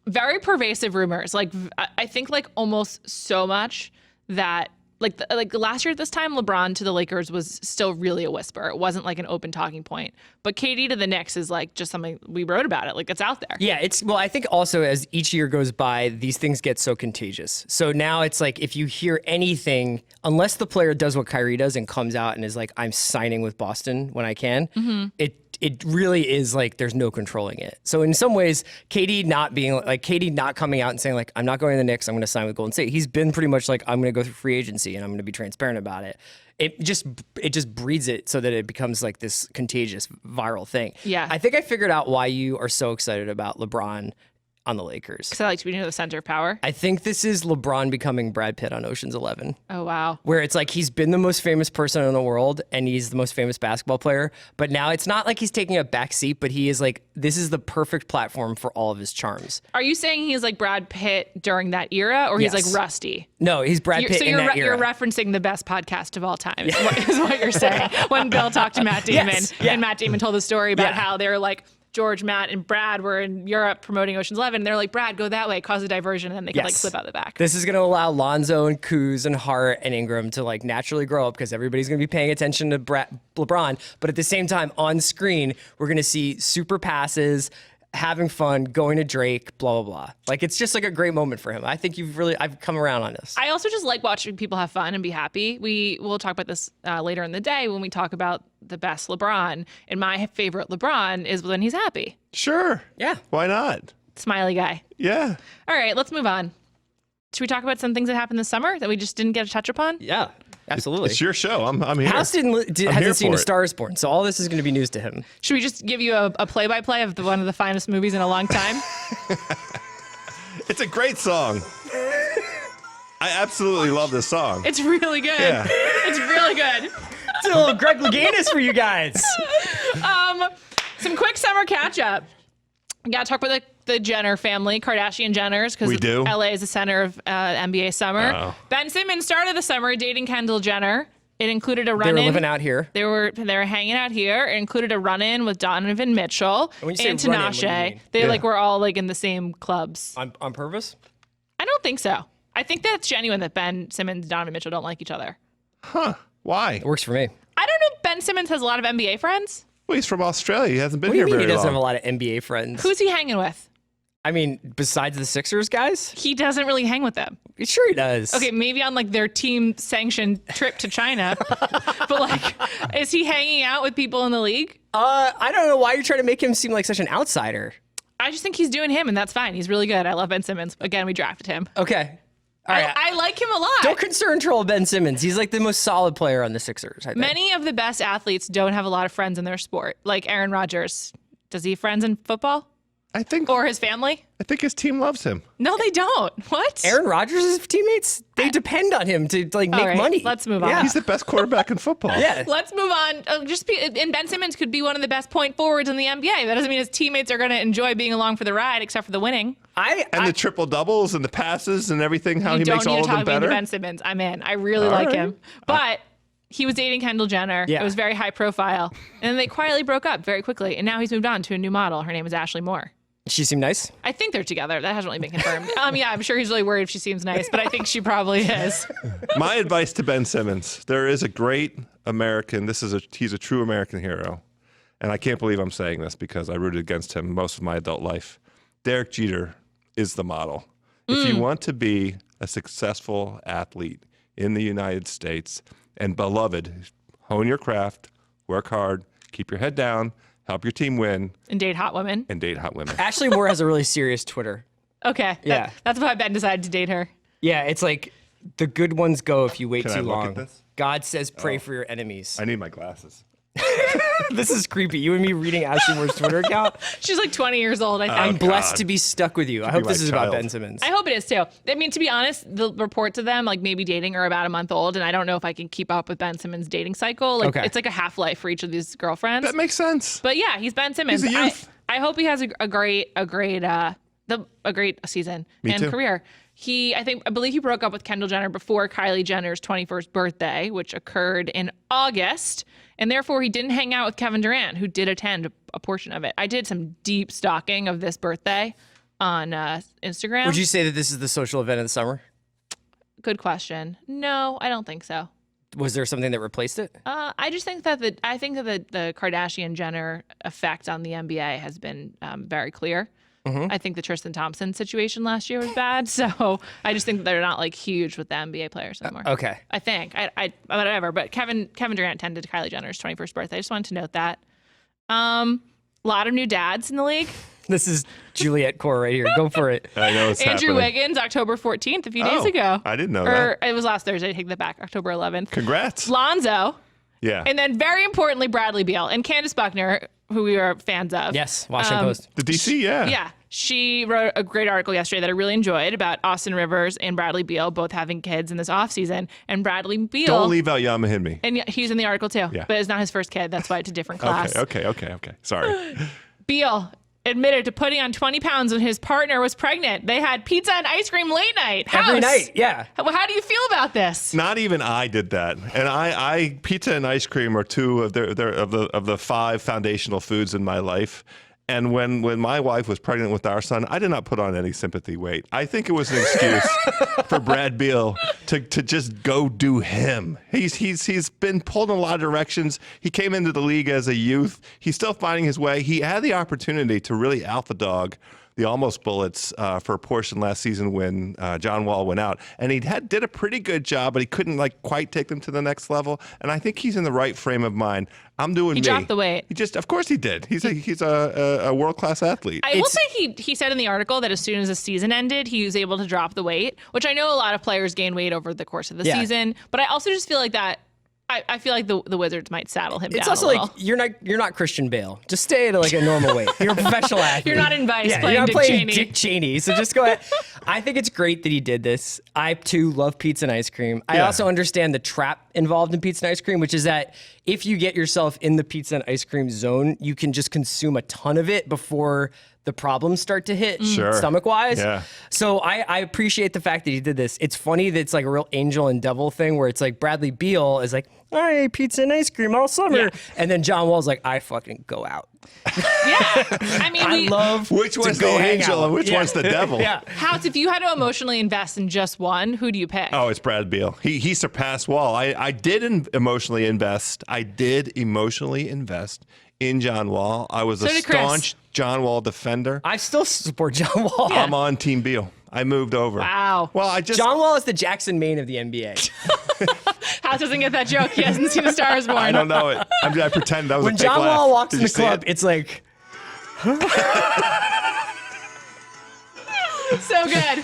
Speaker 1: Very pervasive rumors. Like, I think like almost so much that like last year at this time, LeBron to the Lakers was still really a whisper. It wasn't like an open talking point. But KD to the Knicks is like just something we wrote about it. Like it's out there.
Speaker 2: Yeah, I think also as each year goes by, these things get so contagious. So now it's like if you hear anything, unless the player does what Kyrie does and comes out and is like, I'm signing with Boston when I can, it really is like there's no controlling it. So in some ways, KD not coming out and saying like, I'm not going to the Knicks, I'm going to sign with Golden State. He's been pretty much like, I'm going to go through free agency and I'm going to be transparent about it. It just breeds it so that it becomes like this contagious viral thing.
Speaker 1: Yeah.
Speaker 2: I think I figured out why you are so excited about LeBron on the Lakers.
Speaker 1: Because I like to be near the center of power.
Speaker 2: I think this is LeBron becoming Brad Pitt on Ocean's 11.
Speaker 1: Oh, wow.
Speaker 2: Where it's like he's been the most famous person in the world and he's the most famous basketball player. But now it's not like he's taking a back seat, but he is like, this is the perfect platform for all of his charms.
Speaker 1: Are you saying he's like Brad Pitt during that era, or he's
Speaker 2: Yes.
Speaker 1: like Rusty?
Speaker 2: No, he's Brad Pitt in that era.
Speaker 1: You're referencing the best podcast of all time, is what you're saying. When Bill talked to Matt Damon,
Speaker 2: Yes. Yeah.
Speaker 1: and Matt Damon told the story about
Speaker 2: Yeah.
Speaker 1: how they were like, George, Matt, and Brad were in Europe promoting Ocean's 11, and they're like, Brad, go that way, cause a diversion, and then they could like
Speaker 2: Yes.
Speaker 1: slip out the back.
Speaker 2: This is going to allow Lonzo and Kuz and Hart and Ingram to like naturally grow up because everybody's going to be paying attention to LeBron. But at the same time, on screen, we're going to see super passes, having fun, going to Drake, blah, blah, blah. Like, it's just like a great moment for him. I think I've come around on this.
Speaker 1: I also just like watching people have fun and be happy. We'll talk about this later in the day when we talk about the best LeBron. And my favorite LeBron is when he's happy.
Speaker 3: Sure.
Speaker 2: Yeah.
Speaker 3: Why not?
Speaker 1: Smiley guy.
Speaker 3: Yeah.
Speaker 1: All right, let's move on. Should we talk about some things that happened this summer that we just didn't get to touch upon?
Speaker 2: Yeah, absolutely.
Speaker 3: It's your show. I'm here.
Speaker 2: House
Speaker 3: I'm here
Speaker 2: hasn't seen
Speaker 3: for
Speaker 2: A
Speaker 3: it.
Speaker 2: Star Is Born, so all this is going to be news to him.
Speaker 1: Should we just give you a play-by-play of one of the finest movies in a long time?
Speaker 3: It's a great song. I absolutely love this song.
Speaker 1: It's really good.
Speaker 3: Yeah.
Speaker 1: It's really good.
Speaker 2: It's a little Greg Louganis for you guys.
Speaker 1: Some quick summer catch-up. We got to talk about the Jenner family, Kardashian Jenners, because
Speaker 3: We do?
Speaker 1: LA is the center of NBA summer.
Speaker 3: Oh.
Speaker 1: Ben Simmons started the summer dating Kendall Jenner. It included a
Speaker 2: They
Speaker 1: run-in.
Speaker 2: were living out here.
Speaker 1: They were hanging out here. It included a run-in with Donovan Mitchell
Speaker 2: When you say
Speaker 1: and
Speaker 2: run-in, what do you
Speaker 1: Tinashe.
Speaker 2: mean?
Speaker 1: They
Speaker 3: Yeah.
Speaker 1: like were all like in the same clubs.
Speaker 2: On purpose?
Speaker 1: I don't think so. I think that's genuine that Ben Simmons and Donovan Mitchell don't like each other.
Speaker 3: Why?
Speaker 2: It works for me.
Speaker 1: I don't know if Ben Simmons has a lot of NBA friends.
Speaker 3: Well, he's from Australia. He hasn't been
Speaker 2: What do you
Speaker 3: here
Speaker 2: mean he
Speaker 3: very
Speaker 2: doesn't
Speaker 3: long.
Speaker 2: have a lot of NBA friends?
Speaker 1: Who's he hanging with?
Speaker 2: I mean, besides the Sixers guys?
Speaker 1: He doesn't really hang with them.
Speaker 2: Sure he does.
Speaker 1: Okay, maybe on like their team sanctioned trip to China. But like, is he hanging out with people in the league?
Speaker 2: I don't know why you're trying to make him seem like such an outsider.
Speaker 1: I just think he's doing him, and that's fine. He's really good. I love Ben Simmons. Again, we drafted him.
Speaker 2: Okay. All right.
Speaker 1: I like him a lot.
Speaker 2: Don't concern troll Ben Simmons. He's like the most solid player on the Sixers, I think.
Speaker 1: Many of the best athletes don't have a lot of friends in their sport. Like Aaron Rodgers. Does he have friends in football?
Speaker 3: I think
Speaker 1: Or his family?
Speaker 3: his team loves him.
Speaker 1: No, they don't. What?
Speaker 2: Aaron Rodgers' teammates, they depend on him to like
Speaker 1: All
Speaker 2: make
Speaker 1: right,
Speaker 2: money.
Speaker 1: let's move on.
Speaker 2: Yeah.
Speaker 1: He's
Speaker 3: He's the best quarterback in football.
Speaker 2: Yeah.
Speaker 1: Let's move on. And Ben Simmons could be one of the best point forwards in the NBA. That doesn't mean his teammates are going to enjoy being along for the ride, except for the winning.
Speaker 3: And the triple doubles and the passes and everything, how
Speaker 1: You
Speaker 3: he
Speaker 1: don't
Speaker 3: makes
Speaker 1: need
Speaker 3: all
Speaker 1: to
Speaker 3: of them
Speaker 1: talk me into
Speaker 3: better.
Speaker 1: Ben Simmons. I'm in. I really
Speaker 3: All
Speaker 1: like
Speaker 3: right.
Speaker 1: him. But he was dating Kendall Jenner.
Speaker 2: Yeah.
Speaker 1: It was very high profile. And then they quietly broke up very quickly. And now he's moved on to a new model. Her name is Ashley Moore.
Speaker 2: She seemed nice.
Speaker 1: I think they're together. That hasn't really been confirmed. Yeah, I'm sure he's really worried if she seems nice, but I think she probably is.
Speaker 3: My advice to Ben Simmons: there is a great American. He's a true American hero, and I can't believe I'm saying this because I rooted against him most of my adult life. Derek Jeter is the model. If you want to be a successful athlete in the United States and beloved, hone your craft, work hard, keep your head down, help your team win,
Speaker 1: And date hot women.
Speaker 2: Ashley Moore has a really serious Twitter.
Speaker 1: Okay.
Speaker 2: Yeah.
Speaker 1: That's why Ben decided to date her.
Speaker 2: Yeah, it's like the good ones go if you wait
Speaker 3: Can I
Speaker 2: too
Speaker 3: look
Speaker 2: long.
Speaker 3: at this?
Speaker 2: God says pray for your enemies.
Speaker 3: I need my glasses.
Speaker 2: This is creepy. You and me reading Ashley Moore's Twitter account.
Speaker 1: She's like 20 years old, I think.
Speaker 2: I'm blessed
Speaker 3: God.
Speaker 2: to be stuck with you. I hope
Speaker 3: my
Speaker 2: this is about
Speaker 3: child.
Speaker 2: Ben Simmons.
Speaker 1: I hope it is too. I mean, to be honest, the reports of them like maybe dating are about a month old, and I don't know if I can keep up with Ben Simmons' dating cycle. Like
Speaker 2: Okay.
Speaker 1: it's like a half-life for each of these girlfriends.
Speaker 3: That makes sense.
Speaker 1: But yeah, he's Ben Simmons.
Speaker 3: He's a youth.
Speaker 1: I hope he has a great season and
Speaker 3: too.
Speaker 1: career. I believe he broke up with Kendall Jenner before Kylie Jenner's 21st birthday, which occurred in August, and therefore he didn't hang out with Kevin Durant, who did attend a portion of it. I did some deep stalking of this birthday on Instagram.
Speaker 2: Would you say that this is the social event of the summer?
Speaker 1: Good question. No, I don't think so.
Speaker 2: Was there something that replaced it?
Speaker 1: I just think that the Kardashian Jenner effect on the NBA has been very clear. I think the Tristan Thompson situation last year was bad, so I just think that they're not like huge with the NBA players anymore.
Speaker 2: Okay.
Speaker 1: I think I whatever, but Kevin Durant attended Kylie Jenner's 21st birthday. I just wanted to note that. A lot of new dads in the league.
Speaker 2: This is Juliet core right here. Go for it.
Speaker 3: I know it's
Speaker 1: Andrew
Speaker 3: happening.
Speaker 1: Wiggins, October 14th, a few days
Speaker 3: Oh,
Speaker 1: ago.
Speaker 3: I didn't know
Speaker 1: Or it was last Thursday. I take that back. October 11th.
Speaker 3: Congrats.
Speaker 1: Lonzo.
Speaker 3: Yeah.
Speaker 1: And then, very importantly, Bradley Beal and Candace Buckner, who we are fans of.
Speaker 2: Yes, Washington Post.
Speaker 3: the DC, yeah.
Speaker 1: Yeah. She wrote a great article yesterday that I really enjoyed about Austin Rivers and Bradley Beal both having kids in this offseason. And Bradley Beal.
Speaker 3: Don't leave out Yamahimi.
Speaker 1: And he's in the article too.
Speaker 3: Yeah.
Speaker 1: But it's not his first kid. That's why it's a different class.
Speaker 3: Okay. Sorry.
Speaker 1: Beal admitted to putting on 20 pounds when his partner was pregnant. They had pizza and ice cream late night.
Speaker 2: Every
Speaker 1: House.
Speaker 2: night, yeah.
Speaker 1: How do you feel about this?
Speaker 3: Not even I did that, and I pizza and ice cream are two of the 5 foundational foods in my life. And when my wife was pregnant with our son, I did not put on any sympathy weight. I think it was an excuse for Brad Beal to just go do him. He's been pulled in a lot of directions. He came into the league as a youth. He's still finding his way. He had the opportunity to really alpha dog the almost bullets for a portion last season when John Wall went out, and he did a pretty good job, but he couldn't quite take them to the next level. And I think he's in the right frame of mind. I'm doing me.
Speaker 1: He dropped the weight.
Speaker 3: Of course he did. He's a world class athlete.
Speaker 1: I will say he said in the article that as soon as the season ended, he was able to drop the weight, which I know a lot of players gain weight over the course of the season. But I also just feel like that. I feel like the Wizards might saddle him down.
Speaker 2: It's also
Speaker 1: a little.
Speaker 2: like you're not Christian Bale. Just stay at a normal weight. You're a professional athlete.
Speaker 1: You're not in Vice
Speaker 2: Yeah,
Speaker 1: playing
Speaker 2: you're not
Speaker 1: Dick
Speaker 2: playing
Speaker 1: Cheney.
Speaker 2: Dick Cheney. So just go ahead. I think it's great that he did this. I too love pizza and ice cream. I also understand the trap involved in pizza and ice cream, which is that if you get yourself in the pizza and ice cream zone, you can just consume a ton of it before the problems start to hit stomach-wise.
Speaker 3: Yeah.
Speaker 2: So I appreciate the fact that he did this. It's funny that it's like a real angel and devil thing where it's like Bradley Beal is like, I ate pizza and ice cream all summer.
Speaker 1: Yeah.
Speaker 2: And then John Wall's like, I fucking go out.
Speaker 1: Yeah. I mean,
Speaker 2: I love
Speaker 3: Which
Speaker 2: to
Speaker 3: one's
Speaker 2: go
Speaker 3: the
Speaker 2: hang
Speaker 3: angel
Speaker 2: out.
Speaker 3: and which one's the devil?
Speaker 2: Yeah.
Speaker 1: House, if you had to emotionally invest in just one, who do you pick?
Speaker 3: Oh, it's Brad Beal. He surpassed Wall. I did emotionally invest. In John Wall. I was a
Speaker 1: did Chris.
Speaker 3: staunch John Wall defender.
Speaker 2: I still support John Wall.
Speaker 3: I'm on Team Beal. I moved over.
Speaker 1: Wow.
Speaker 3: Well,
Speaker 2: John Wall is the Jackson Maine of the NBA.
Speaker 1: House doesn't get that joke. He hasn't seen A Star Is Born.
Speaker 3: I don't know it. I pretend that was
Speaker 2: When
Speaker 3: a fake
Speaker 2: John
Speaker 3: laugh.
Speaker 2: Wall walks
Speaker 3: Did
Speaker 2: in
Speaker 3: you
Speaker 2: the
Speaker 3: see
Speaker 2: club,
Speaker 3: it?
Speaker 2: it's like,
Speaker 1: So good.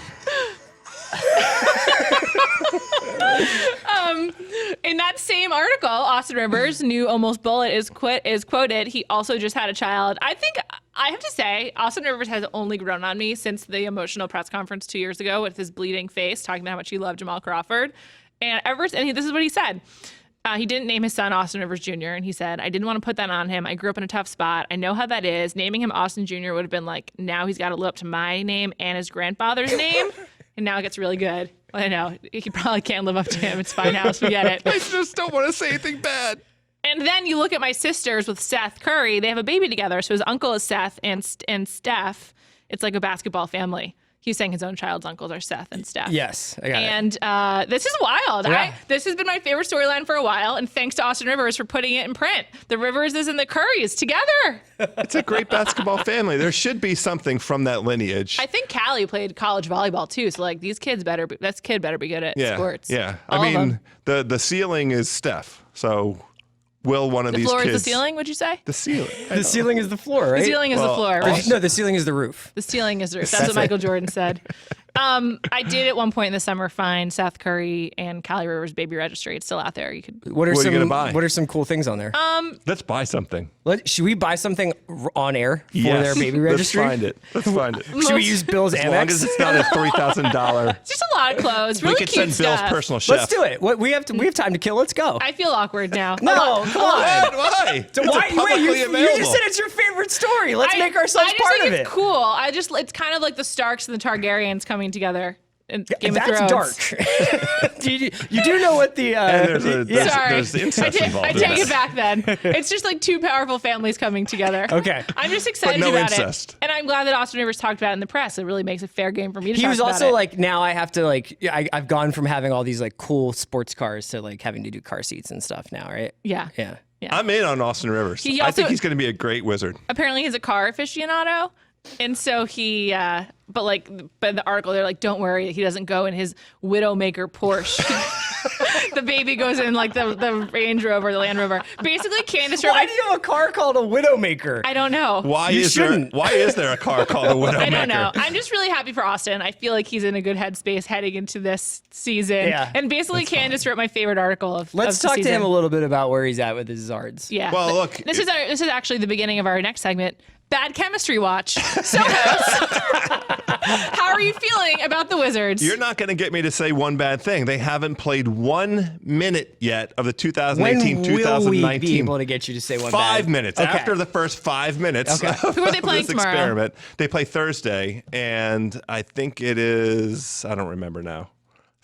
Speaker 1: In that same article, Austin Rivers' new almost bullet is quoted. He also just had a child. I think I have to say, Austin Rivers has only grown on me since the emotional press conference 2 years ago with his bleeding face, talking about how much he loved Jamal Crawford. And this is what he said. He didn't name his son Austin Rivers Jr. And he said, I didn't want to put that on him. I grew up in a tough spot. I know how that is. Naming him Austin Jr. would have been like, now he's got to live up to my name and his grandfather's name. And now it gets really good. I know. You probably can't live up to him. It's fine house. We get it.
Speaker 3: I just don't want to say anything bad.
Speaker 1: And then you look at my sisters with Seth Curry. They have a baby together. So his uncle is Seth and Steph. It's like a basketball family. He's saying his own child's uncles are Seth and Steph.
Speaker 2: Yes, I got it.
Speaker 1: And this is wild.
Speaker 2: Yeah.
Speaker 1: This has been my favorite storyline for a while. And thanks to Austin Rivers for putting it in print. The Riverses and the Currys together.
Speaker 3: It's a great basketball family. There should be something from that lineage.
Speaker 1: I think Callie played college volleyball too. So like this kid better be good at sports.
Speaker 3: Yeah.
Speaker 1: All
Speaker 3: I
Speaker 1: of
Speaker 3: mean, the ceiling is Steph. So will one of
Speaker 1: The
Speaker 3: these
Speaker 1: floor
Speaker 3: kids.
Speaker 1: is the ceiling, would you say?
Speaker 3: The ceiling.
Speaker 2: The ceiling is the floor, right?
Speaker 1: The ceiling is the floor. Right?
Speaker 2: No, the ceiling is the roof.
Speaker 1: The ceiling is the roof. That's what Michael Jordan said. I did at one point in the summer find Seth Curry and Callie Rivers' baby registry. It's still out there. You could.
Speaker 2: What are
Speaker 3: you
Speaker 2: some
Speaker 3: gonna buy?
Speaker 2: What are some cool things on there?
Speaker 3: Let's buy something.
Speaker 2: Should we buy something on air for their baby registry?
Speaker 3: Let's find it.
Speaker 2: Should we use Bill's
Speaker 3: As long
Speaker 2: Amex?
Speaker 3: as it's not a $3,000.
Speaker 1: It's just a lot of clothes. Really
Speaker 3: We could
Speaker 1: cute
Speaker 3: send Bill's
Speaker 1: stuff.
Speaker 3: personal chef.
Speaker 2: Let's do it. We have time to kill. Let's go.
Speaker 1: I feel awkward now.
Speaker 2: No, come on.
Speaker 3: Why?
Speaker 2: So
Speaker 3: It's
Speaker 2: why? Wait,
Speaker 3: publicly
Speaker 2: you
Speaker 3: available.
Speaker 2: just said it's your favorite story. Let's make ourselves
Speaker 1: I just
Speaker 2: part
Speaker 1: think
Speaker 2: of
Speaker 1: it's
Speaker 2: it.
Speaker 1: cool. It's kind of like the Starks and the Targaryens coming together in Game of
Speaker 2: That's
Speaker 1: Thrones.
Speaker 2: dark. you do know what the
Speaker 3: And
Speaker 1: Sorry.
Speaker 3: there's incest involved.
Speaker 1: I
Speaker 3: in
Speaker 1: take
Speaker 3: this.
Speaker 1: it back then. It's just like two powerful families coming together.
Speaker 2: Okay.
Speaker 1: I'm just excited
Speaker 3: no
Speaker 1: about
Speaker 3: incest.
Speaker 1: it. And I'm glad that Austin Rivers talked about it in the press. It really makes a fair game for me to
Speaker 2: He
Speaker 1: talk
Speaker 2: was
Speaker 1: about
Speaker 2: also
Speaker 1: it.
Speaker 2: like, now I have to I've gone from having all these like cool sports cars to like having to do car seats and stuff now, right?
Speaker 1: Yeah.
Speaker 2: Yeah.
Speaker 3: I'm in on Austin Rivers.
Speaker 1: He
Speaker 3: I
Speaker 1: also-
Speaker 3: think he's going to be a great wizard.
Speaker 1: Apparently he's a car aficionado. And so he, but in the article, they're like, don't worry, he doesn't go in his Widowmaker Porsche. The baby goes in like the Range Rover, the Land Rover. Basically, Candace.
Speaker 2: Why do you have a car called a Widowmaker?
Speaker 1: I don't know.
Speaker 3: Why
Speaker 2: You
Speaker 3: is
Speaker 2: shouldn't.
Speaker 3: there a car called a Widowmaker?
Speaker 1: I don't know. I'm just really happy for Austin. I feel like he's in a good headspace heading into this season.
Speaker 2: Yeah,
Speaker 1: and basically, Candace wrote my favorite artigle of
Speaker 2: Let's
Speaker 1: of the
Speaker 2: talk to
Speaker 1: season.
Speaker 2: him a little bit about where he's at with his Zards.
Speaker 1: Yeah.
Speaker 3: Well, look,
Speaker 1: This is actually the beginning of our next segment. Bad chemistry watch. So, how are you feeling about the Wizards?
Speaker 3: You're not going to get me to say one bad thing. They haven't played 1 minute yet of the
Speaker 2: When
Speaker 3: 2018-2019.
Speaker 2: will we be able to get you to say one
Speaker 3: 5
Speaker 2: bad?
Speaker 3: minutes.
Speaker 2: Okay.
Speaker 3: After the first 5 minutes
Speaker 2: Okay.
Speaker 3: of
Speaker 1: Who are they playing
Speaker 3: this
Speaker 1: tomorrow?
Speaker 3: experiment, they play Thursday, and I think it is, I don't remember now.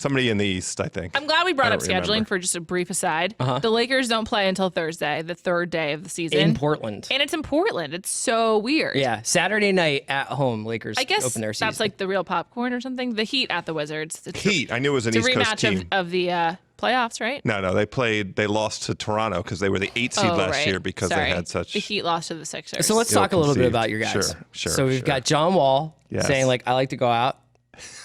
Speaker 3: Somebody in the East, I think.
Speaker 1: I'm glad we brought
Speaker 3: I
Speaker 1: up
Speaker 3: don't
Speaker 1: scheduling
Speaker 3: remember.
Speaker 1: for just a brief aside. The Lakers don't play until Thursday, the third day of the season.
Speaker 2: In Portland.
Speaker 1: And it's in Portland. It's so weird.
Speaker 2: Yeah, Saturday night at home, Lakers
Speaker 1: I guess
Speaker 2: open their season.
Speaker 1: that's like the real popcorn or something. The Heat at the Wizards. It's
Speaker 3: Heat. I knew it was an
Speaker 1: It's a
Speaker 3: East Coast
Speaker 1: rematch
Speaker 3: team.
Speaker 1: of the playoffs, right?
Speaker 3: No, they lost to Toronto because they were the 8th seed last
Speaker 1: right.
Speaker 3: year because
Speaker 1: Sorry.
Speaker 3: they had such.
Speaker 1: The Heat lost to the Sixers.
Speaker 2: So let's talk a little bit
Speaker 3: Ill-conceived.
Speaker 2: about your guys.
Speaker 3: Sure,
Speaker 2: So we've got John Wall
Speaker 3: Yes.
Speaker 2: saying like, I like to go out.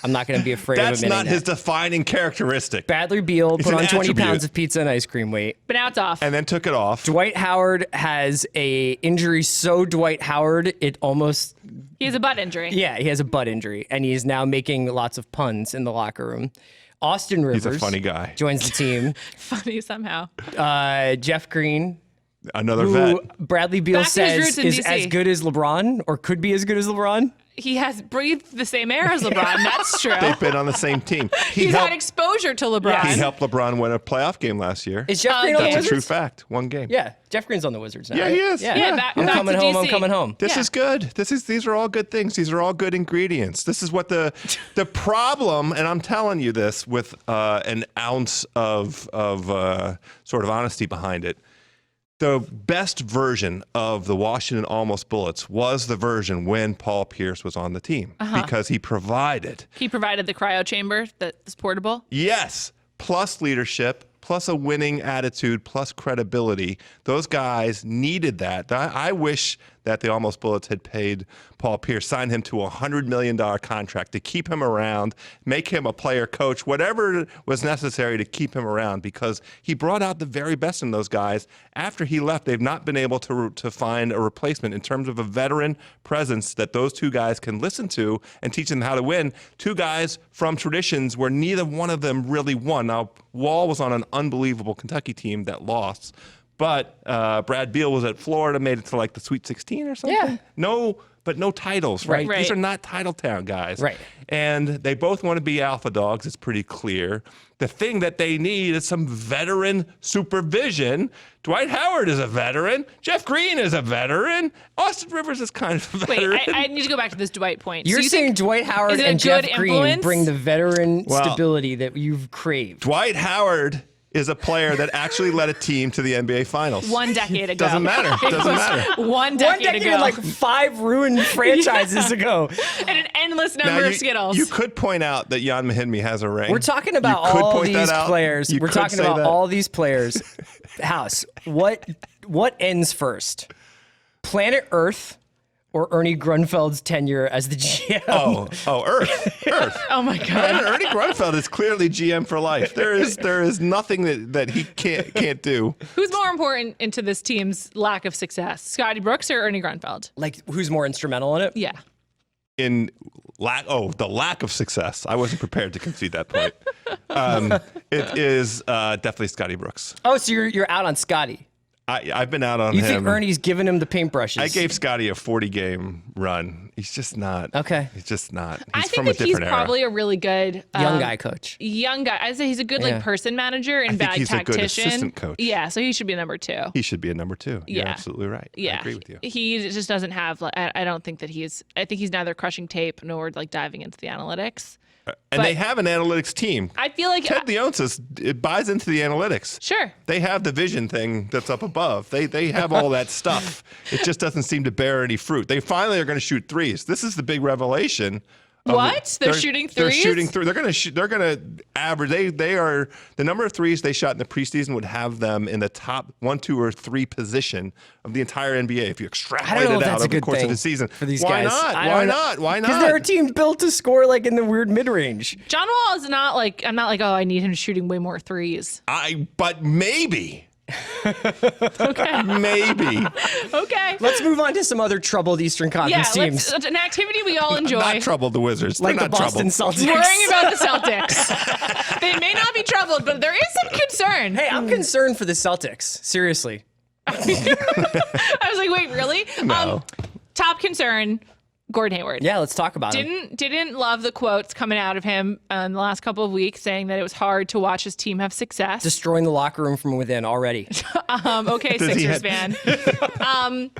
Speaker 2: I'm not going to be afraid
Speaker 3: That's
Speaker 2: of admitting
Speaker 3: not
Speaker 2: that.
Speaker 3: his defining characteristic.
Speaker 2: Bradley Beal
Speaker 3: It's
Speaker 2: put
Speaker 3: an
Speaker 2: on 20
Speaker 3: attribute.
Speaker 2: pounds of pizza and ice cream weight.
Speaker 1: but now it's off.
Speaker 3: And then took it off.
Speaker 2: Dwight Howard has a injury so Dwight Howard, it almost,
Speaker 1: He has a butt injury.
Speaker 2: yeah, he has a butt injury. And he's now making lots of puns in the locker room. Austin Rivers.
Speaker 3: He's a funny guy.
Speaker 2: Joins the team.
Speaker 1: Funny somehow.
Speaker 2: Jeff Green,
Speaker 3: Another
Speaker 2: who
Speaker 3: vet.
Speaker 2: Bradley Beal
Speaker 1: Back to his
Speaker 2: says
Speaker 1: roots in
Speaker 2: is
Speaker 1: DC.
Speaker 2: as good as LeBron or could be as good as LeBron.
Speaker 1: He has breathed the same air as LeBron. That's true.
Speaker 3: They've been on the same team.
Speaker 1: He's had exposure to LeBron.
Speaker 3: He helped LeBron win a playoff game last year.
Speaker 2: Is Jeff Green on the
Speaker 3: That's a
Speaker 2: Wizards?
Speaker 3: true fact. One game.
Speaker 2: Yeah, Jeff Green's on the Wizards now.
Speaker 3: Yeah,
Speaker 2: right?
Speaker 3: he is.
Speaker 2: Yeah,
Speaker 1: Yeah, back-
Speaker 2: I'm
Speaker 1: back
Speaker 2: coming
Speaker 1: to
Speaker 2: home. I'm
Speaker 1: DC.
Speaker 2: coming home.
Speaker 3: This
Speaker 1: Yeah.
Speaker 3: is good. These are all good things. These are all good ingredients. This is what the problem, and I'm telling you this with an ounce of sort of honesty behind it. The best version of the Washington Almost Bullets was the version when Paul Pierce was on the team because he provided,
Speaker 1: He provided the cryo chamber that's portable.
Speaker 3: yes, plus leadership, plus a winning attitude, plus credibility. Those guys needed that. I wish that the Almost Bullets had paid Paul Pierce, signed him to a $100 million contract to keep him around, make him a player coach, whatever was necessary to keep him around, because he brought out the very best in those guys. After he left, they've not been able to find a replacement in terms of a veteran presence that those two guys can listen to and teach them how to win. Two guys from traditions where neither one of them really won. Now, Wall was on an unbelievable Kentucky team that lost, But Brad Beal was at Florida, made it to like the Sweet 16 or something.
Speaker 2: Yeah.
Speaker 3: No titles, right?
Speaker 1: Right.
Speaker 3: These are not title town guys.
Speaker 2: Right.
Speaker 3: And they both want to be alpha dogs. It's pretty clear. The thing that they need is some veteran supervision. Dwight Howard is a veteran. Jeff Green is a veteran. Austin Rivers is kind of a veteran.
Speaker 1: Wait, I need to go back to this Dwight point.
Speaker 2: You're
Speaker 1: you
Speaker 2: saying
Speaker 1: think,
Speaker 2: Dwight Howard
Speaker 1: is it a
Speaker 2: and Jeff
Speaker 1: good
Speaker 2: Green
Speaker 1: influence?
Speaker 2: bring the veteran
Speaker 3: Well,
Speaker 2: stability that you've craved.
Speaker 3: Dwight Howard is a player that actually led a team to the NBA Finals.
Speaker 1: 1 decade ago.
Speaker 3: Doesn't matter. Doesn't matter.
Speaker 1: One decade,
Speaker 2: One decade
Speaker 1: ago.
Speaker 2: and like 5 ruined franchises ago.
Speaker 1: and an endless
Speaker 3: Now,
Speaker 1: number of Skittles.
Speaker 3: you could point out that Jan Mahinmi has a ring.
Speaker 2: We're talking about
Speaker 3: You could
Speaker 2: all
Speaker 3: point that
Speaker 2: these
Speaker 3: out.
Speaker 2: players.
Speaker 3: You
Speaker 2: We're
Speaker 3: could
Speaker 2: talking
Speaker 3: say
Speaker 2: about
Speaker 3: that.
Speaker 2: all these players. House, what ends first? Planet Earth or Ernie Grunfeld's tenure as the GM?
Speaker 3: Earth.
Speaker 1: oh my God.
Speaker 3: Ernie Grunfeld is clearly GM for life. There is nothing that he can't do.
Speaker 1: Who's more important into this team's lack of success? Scotty Brooks or Ernie Grunfeld?
Speaker 2: Like, who's more instrumental in it?
Speaker 1: Yeah.
Speaker 3: In the lack of success. I wasn't prepared to concede that point. It is definitely Scotty Brooks.
Speaker 2: Oh, so you're out on Scotty.
Speaker 3: I've been out on
Speaker 2: You
Speaker 3: him.
Speaker 2: think Ernie's giving him the paintbrushes?
Speaker 3: I gave Scotty a 40-game run. He's just not.
Speaker 2: Okay.
Speaker 3: He's just not. He's
Speaker 1: I
Speaker 3: from
Speaker 1: think
Speaker 3: a
Speaker 1: that he's
Speaker 3: different era.
Speaker 1: probably a really good
Speaker 2: young guy coach.
Speaker 1: Young guy. I'd say he's a good
Speaker 2: Yeah.
Speaker 1: like person manager and
Speaker 3: I think
Speaker 1: bad
Speaker 3: he's a good
Speaker 1: tactician.
Speaker 3: assistant coach.
Speaker 1: Yeah, so he should be a number 2.
Speaker 3: He should be a number 2. You're
Speaker 1: Yeah.
Speaker 3: absolutely right.
Speaker 1: Yeah,
Speaker 3: I agree with you.
Speaker 1: He just doesn't have. Like, I don't think that he's. I think he's neither crushing tape nor like diving into the analytics.
Speaker 3: And
Speaker 1: but-
Speaker 3: they have an analytics team.
Speaker 1: I feel like
Speaker 3: Ted Leonsis it buys into the analytics.
Speaker 1: sure.
Speaker 3: They have the vision thing that's up above. They have all that stuff. It just doesn't seem to bear any fruit. They finally are going to shoot threes. This is the big revelation.
Speaker 1: What? They're shooting
Speaker 3: They're
Speaker 1: threes?
Speaker 3: shooting through. They're going to shoot. They're going to average. They are the number of threes they shot in the preseason would have them in the top 1, 2, or 3 position of the entire NBA if you extrapolate
Speaker 2: know
Speaker 3: it
Speaker 2: if
Speaker 3: out
Speaker 2: that's a
Speaker 3: over the
Speaker 2: good
Speaker 3: course of
Speaker 2: thing
Speaker 3: the season.
Speaker 2: for these
Speaker 3: Why
Speaker 2: guys.
Speaker 3: not?
Speaker 2: I
Speaker 3: Why
Speaker 2: don't know.
Speaker 3: not? Why not?
Speaker 2: Because they're a team built to score like in the weird mid-range.
Speaker 1: John Wall is not like. I'm not like. Oh, I need him shooting way more threes.
Speaker 3: But maybe.
Speaker 1: Okay.
Speaker 3: Maybe.
Speaker 1: Okay.
Speaker 2: Let's move on to some other troubled Eastern Conference teams.
Speaker 1: let's an activity we all enjoy.
Speaker 3: Not troubled the Wizards.
Speaker 2: Like
Speaker 3: They're
Speaker 2: the
Speaker 3: not
Speaker 2: Boston
Speaker 3: troubled.
Speaker 2: Celtics.
Speaker 1: Worrying about the Celtics. They may not be troubled, but there is some concern.
Speaker 2: Hey, I'm concerned for the Celtics. Seriously.
Speaker 1: I was like, wait, really?
Speaker 3: No.
Speaker 1: Top concern, Gordon Hayward.
Speaker 2: Yeah, let's talk about him.
Speaker 1: Didn't love the quotes coming out of him in the last couple of weeks saying that it was hard to watch his team have success.
Speaker 2: Destroying the locker room from within already.
Speaker 1: Okay,
Speaker 3: Does he
Speaker 1: Sixers fan.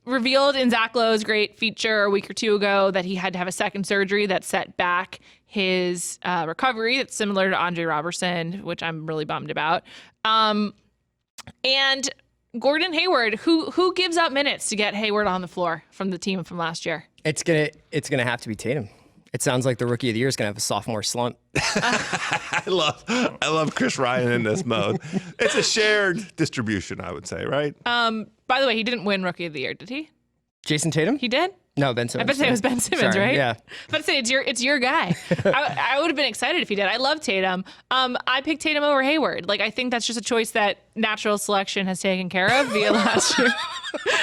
Speaker 1: Revealed in Zach Lowe's great feature a week or 2 ago that he had to have a second surgery that set back his recovery. That's similar to Andre Robertson, which I'm really bummed about. And Gordon Hayward, who gives up minutes to get Hayward on the floor from the team from last year?
Speaker 2: It's gonna have to be Tatum. It sounds like the rookie of the year is gonna have a sophomore slump.
Speaker 3: I love Chris Ryan in this mode. It's a shared distribution, I would say, right?
Speaker 1: By the way, he didn't win Rookie of the Year, did he?
Speaker 2: Jason Tatum?
Speaker 1: He did?
Speaker 2: No, Ben Simmons.
Speaker 1: I bet say it was Ben Simmons,
Speaker 2: Sorry,
Speaker 1: right?
Speaker 2: yeah.
Speaker 1: But say it's your guy. I would have been excited if he did. I love Tatum. I picked Tatum over Hayward. Like I think that's just a choice that natural selection has taken care of via last year.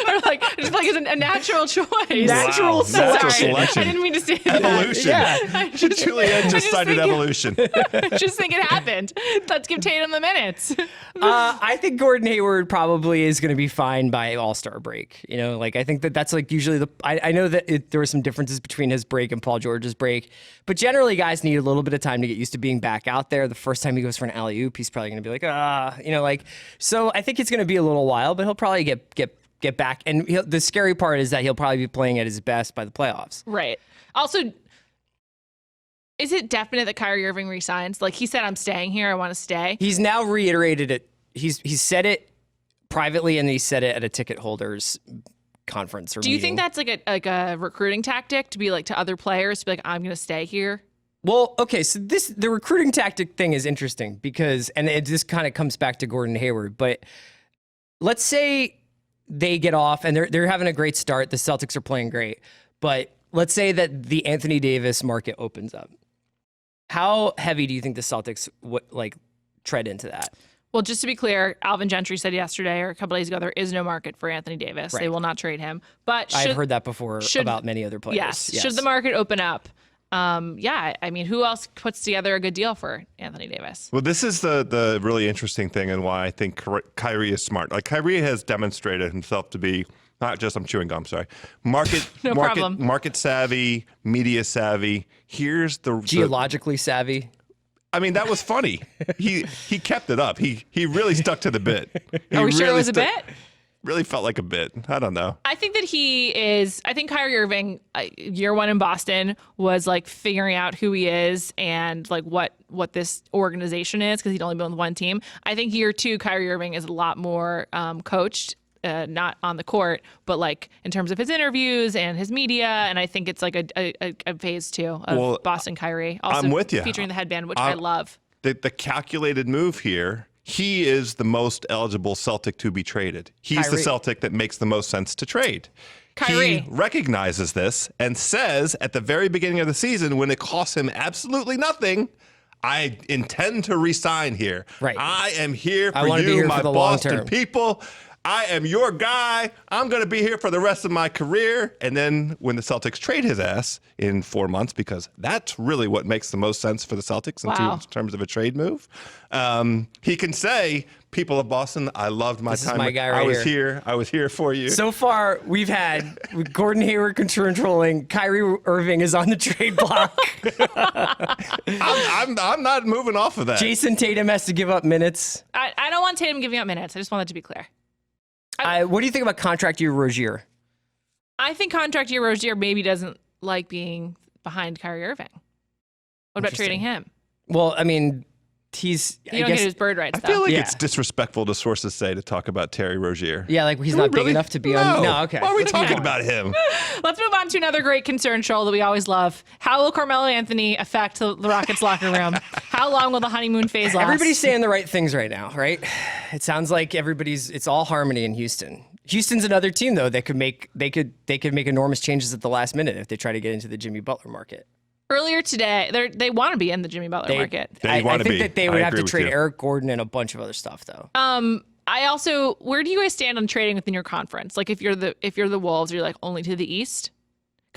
Speaker 1: Or like just like it's a natural choice.
Speaker 2: Natural
Speaker 3: Wow,
Speaker 2: selection.
Speaker 3: natural
Speaker 1: Sorry,
Speaker 3: selection.
Speaker 1: I didn't mean to say that.
Speaker 3: Evolution.
Speaker 2: Yeah.
Speaker 3: Juliet just cited evolution.
Speaker 1: Just think it happened. Let's give Tatum the minutes.
Speaker 2: I think Gordon Hayward probably is going to be fine by All-Star break. You know, like I think that's like usually I know that there were some differences between his break and Paul George's break, but generally guys need a little bit of time to get used to being back out there. The first time he goes for an alley-oop, he's probably going to be like, so I think it's going to be a little while, but he'll probably get back. And the scary part is that he'll probably be playing at his best by the playoffs.
Speaker 1: Right. Also, is it definite that Kyrie Irving resigns? Like he said, I'm staying here. I want to stay.
Speaker 2: He's now reiterated it. He's said it privately, and he said it at a ticket holders conference or
Speaker 1: Do you
Speaker 2: meeting.
Speaker 1: think that's like a recruiting tactic to be like to other players to be like, I'm going to stay here?
Speaker 2: Well, okay, so the recruiting tactic thing is interesting because, and it just kind of comes back to Gordon Hayward, but let's say they get off and they're having a great start. The Celtics are playing great, but let's say that the Anthony Davis market opens up. How heavy do you think the Celtics would tread into that?
Speaker 1: Well, just to be clear, Alvin Gentry said yesterday or a couple days ago, there is no market for Anthony Davis.
Speaker 2: Right.
Speaker 1: They will not trade him. But
Speaker 2: I've heard that before about many other players.
Speaker 1: Yes. Should the market open up, yeah, I mean, who else puts together a good deal for Anthony Davis?
Speaker 3: Well, this is the really interesting thing and why I think Kyrie is smart. Like Kyrie has demonstrated himself to be not just, I'm chewing gum, sorry, market savvy, media savvy. Here's the
Speaker 2: geologically savvy.
Speaker 3: I mean, that was funny. He kept it up. He really stuck to the bit.
Speaker 1: Are we sure it was a bit?
Speaker 3: Really felt like a bit. I don't know.
Speaker 1: I think that I think Kyrie Irving, year one in Boston, was like figuring out who he is and like what this organization is, because he'd only been with one team. I think year two, Kyrie Irving is a lot more coached, not on the court, but like in terms of his interviews and his media. And I think it's like a phase two of Boston Kyrie. Also
Speaker 3: I'm with you.
Speaker 1: Featuring the headband, which I love.
Speaker 3: The calculated move here. He is the most eligible Celtic to be traded. He's
Speaker 2: Kyrie.
Speaker 3: the Celtic that makes the most sense to trade.
Speaker 1: Kyrie.
Speaker 3: He recognizes this and says at the very beginning of the season, when it costs him absolutely nothing, I intend to resign here.
Speaker 2: Right.
Speaker 3: I am here for
Speaker 2: wanna be
Speaker 3: you,
Speaker 2: here
Speaker 3: my
Speaker 2: for the long
Speaker 3: Boston
Speaker 2: term.
Speaker 3: people. I am your guy. I'm going to be here for the rest of my career. And then when the Celtics trade his ass in 4 months, because that's really what makes the most sense for the Celtics in terms of a trade move, he can say, people of Boston, I loved my
Speaker 2: This is
Speaker 3: time.
Speaker 2: my guy right
Speaker 3: I was
Speaker 2: here.
Speaker 3: here. I was here for you.
Speaker 2: So far, we've had Gordon Hayward controlling. Kyrie Irving is on the trade block.
Speaker 3: I'm not moving off of that.
Speaker 2: Jason Tatum has to give up minutes.
Speaker 1: I don't want Tatum giving up minutes. I just want that to be clear.
Speaker 2: What do you think about contract year Rozier?
Speaker 1: I think contract year Rozier maybe doesn't like being behind Kyrie Irving. What about trading him?
Speaker 2: Well, I mean, you
Speaker 1: don't get his bird rights,
Speaker 3: I feel like
Speaker 2: Yeah.
Speaker 3: it's disrespectful to sources say to talk about Terry Rozier.
Speaker 2: Yeah, like he's not big
Speaker 3: Really?
Speaker 2: enough to be on. No, okay.
Speaker 3: Why are we
Speaker 2: Let's
Speaker 3: talking
Speaker 2: move on.
Speaker 3: about him?
Speaker 1: Let's move on to another great concern, Shoal, that we always love. How will Carmelo Anthony affect the Rockets locker room? How long will the honeymoon phase last?
Speaker 2: Everybody's saying the right things right now, right? It sounds like it's all harmony in Houston. Houston's another team though that could make enormous changes at the last minute if they try to get into the Jimmy Butler market.
Speaker 1: Earlier today, they want to be in the Jimmy Butler market.
Speaker 3: They
Speaker 2: I
Speaker 3: wanna
Speaker 2: think
Speaker 3: be.
Speaker 2: that they
Speaker 3: I
Speaker 2: would have
Speaker 3: agree
Speaker 2: to
Speaker 3: with
Speaker 2: trade
Speaker 3: you.
Speaker 2: Eric Gordon and a bunch of other stuff though.
Speaker 1: Where do you guys stand on trading within your conference? Like if you're the Wolves, you're like only to the East?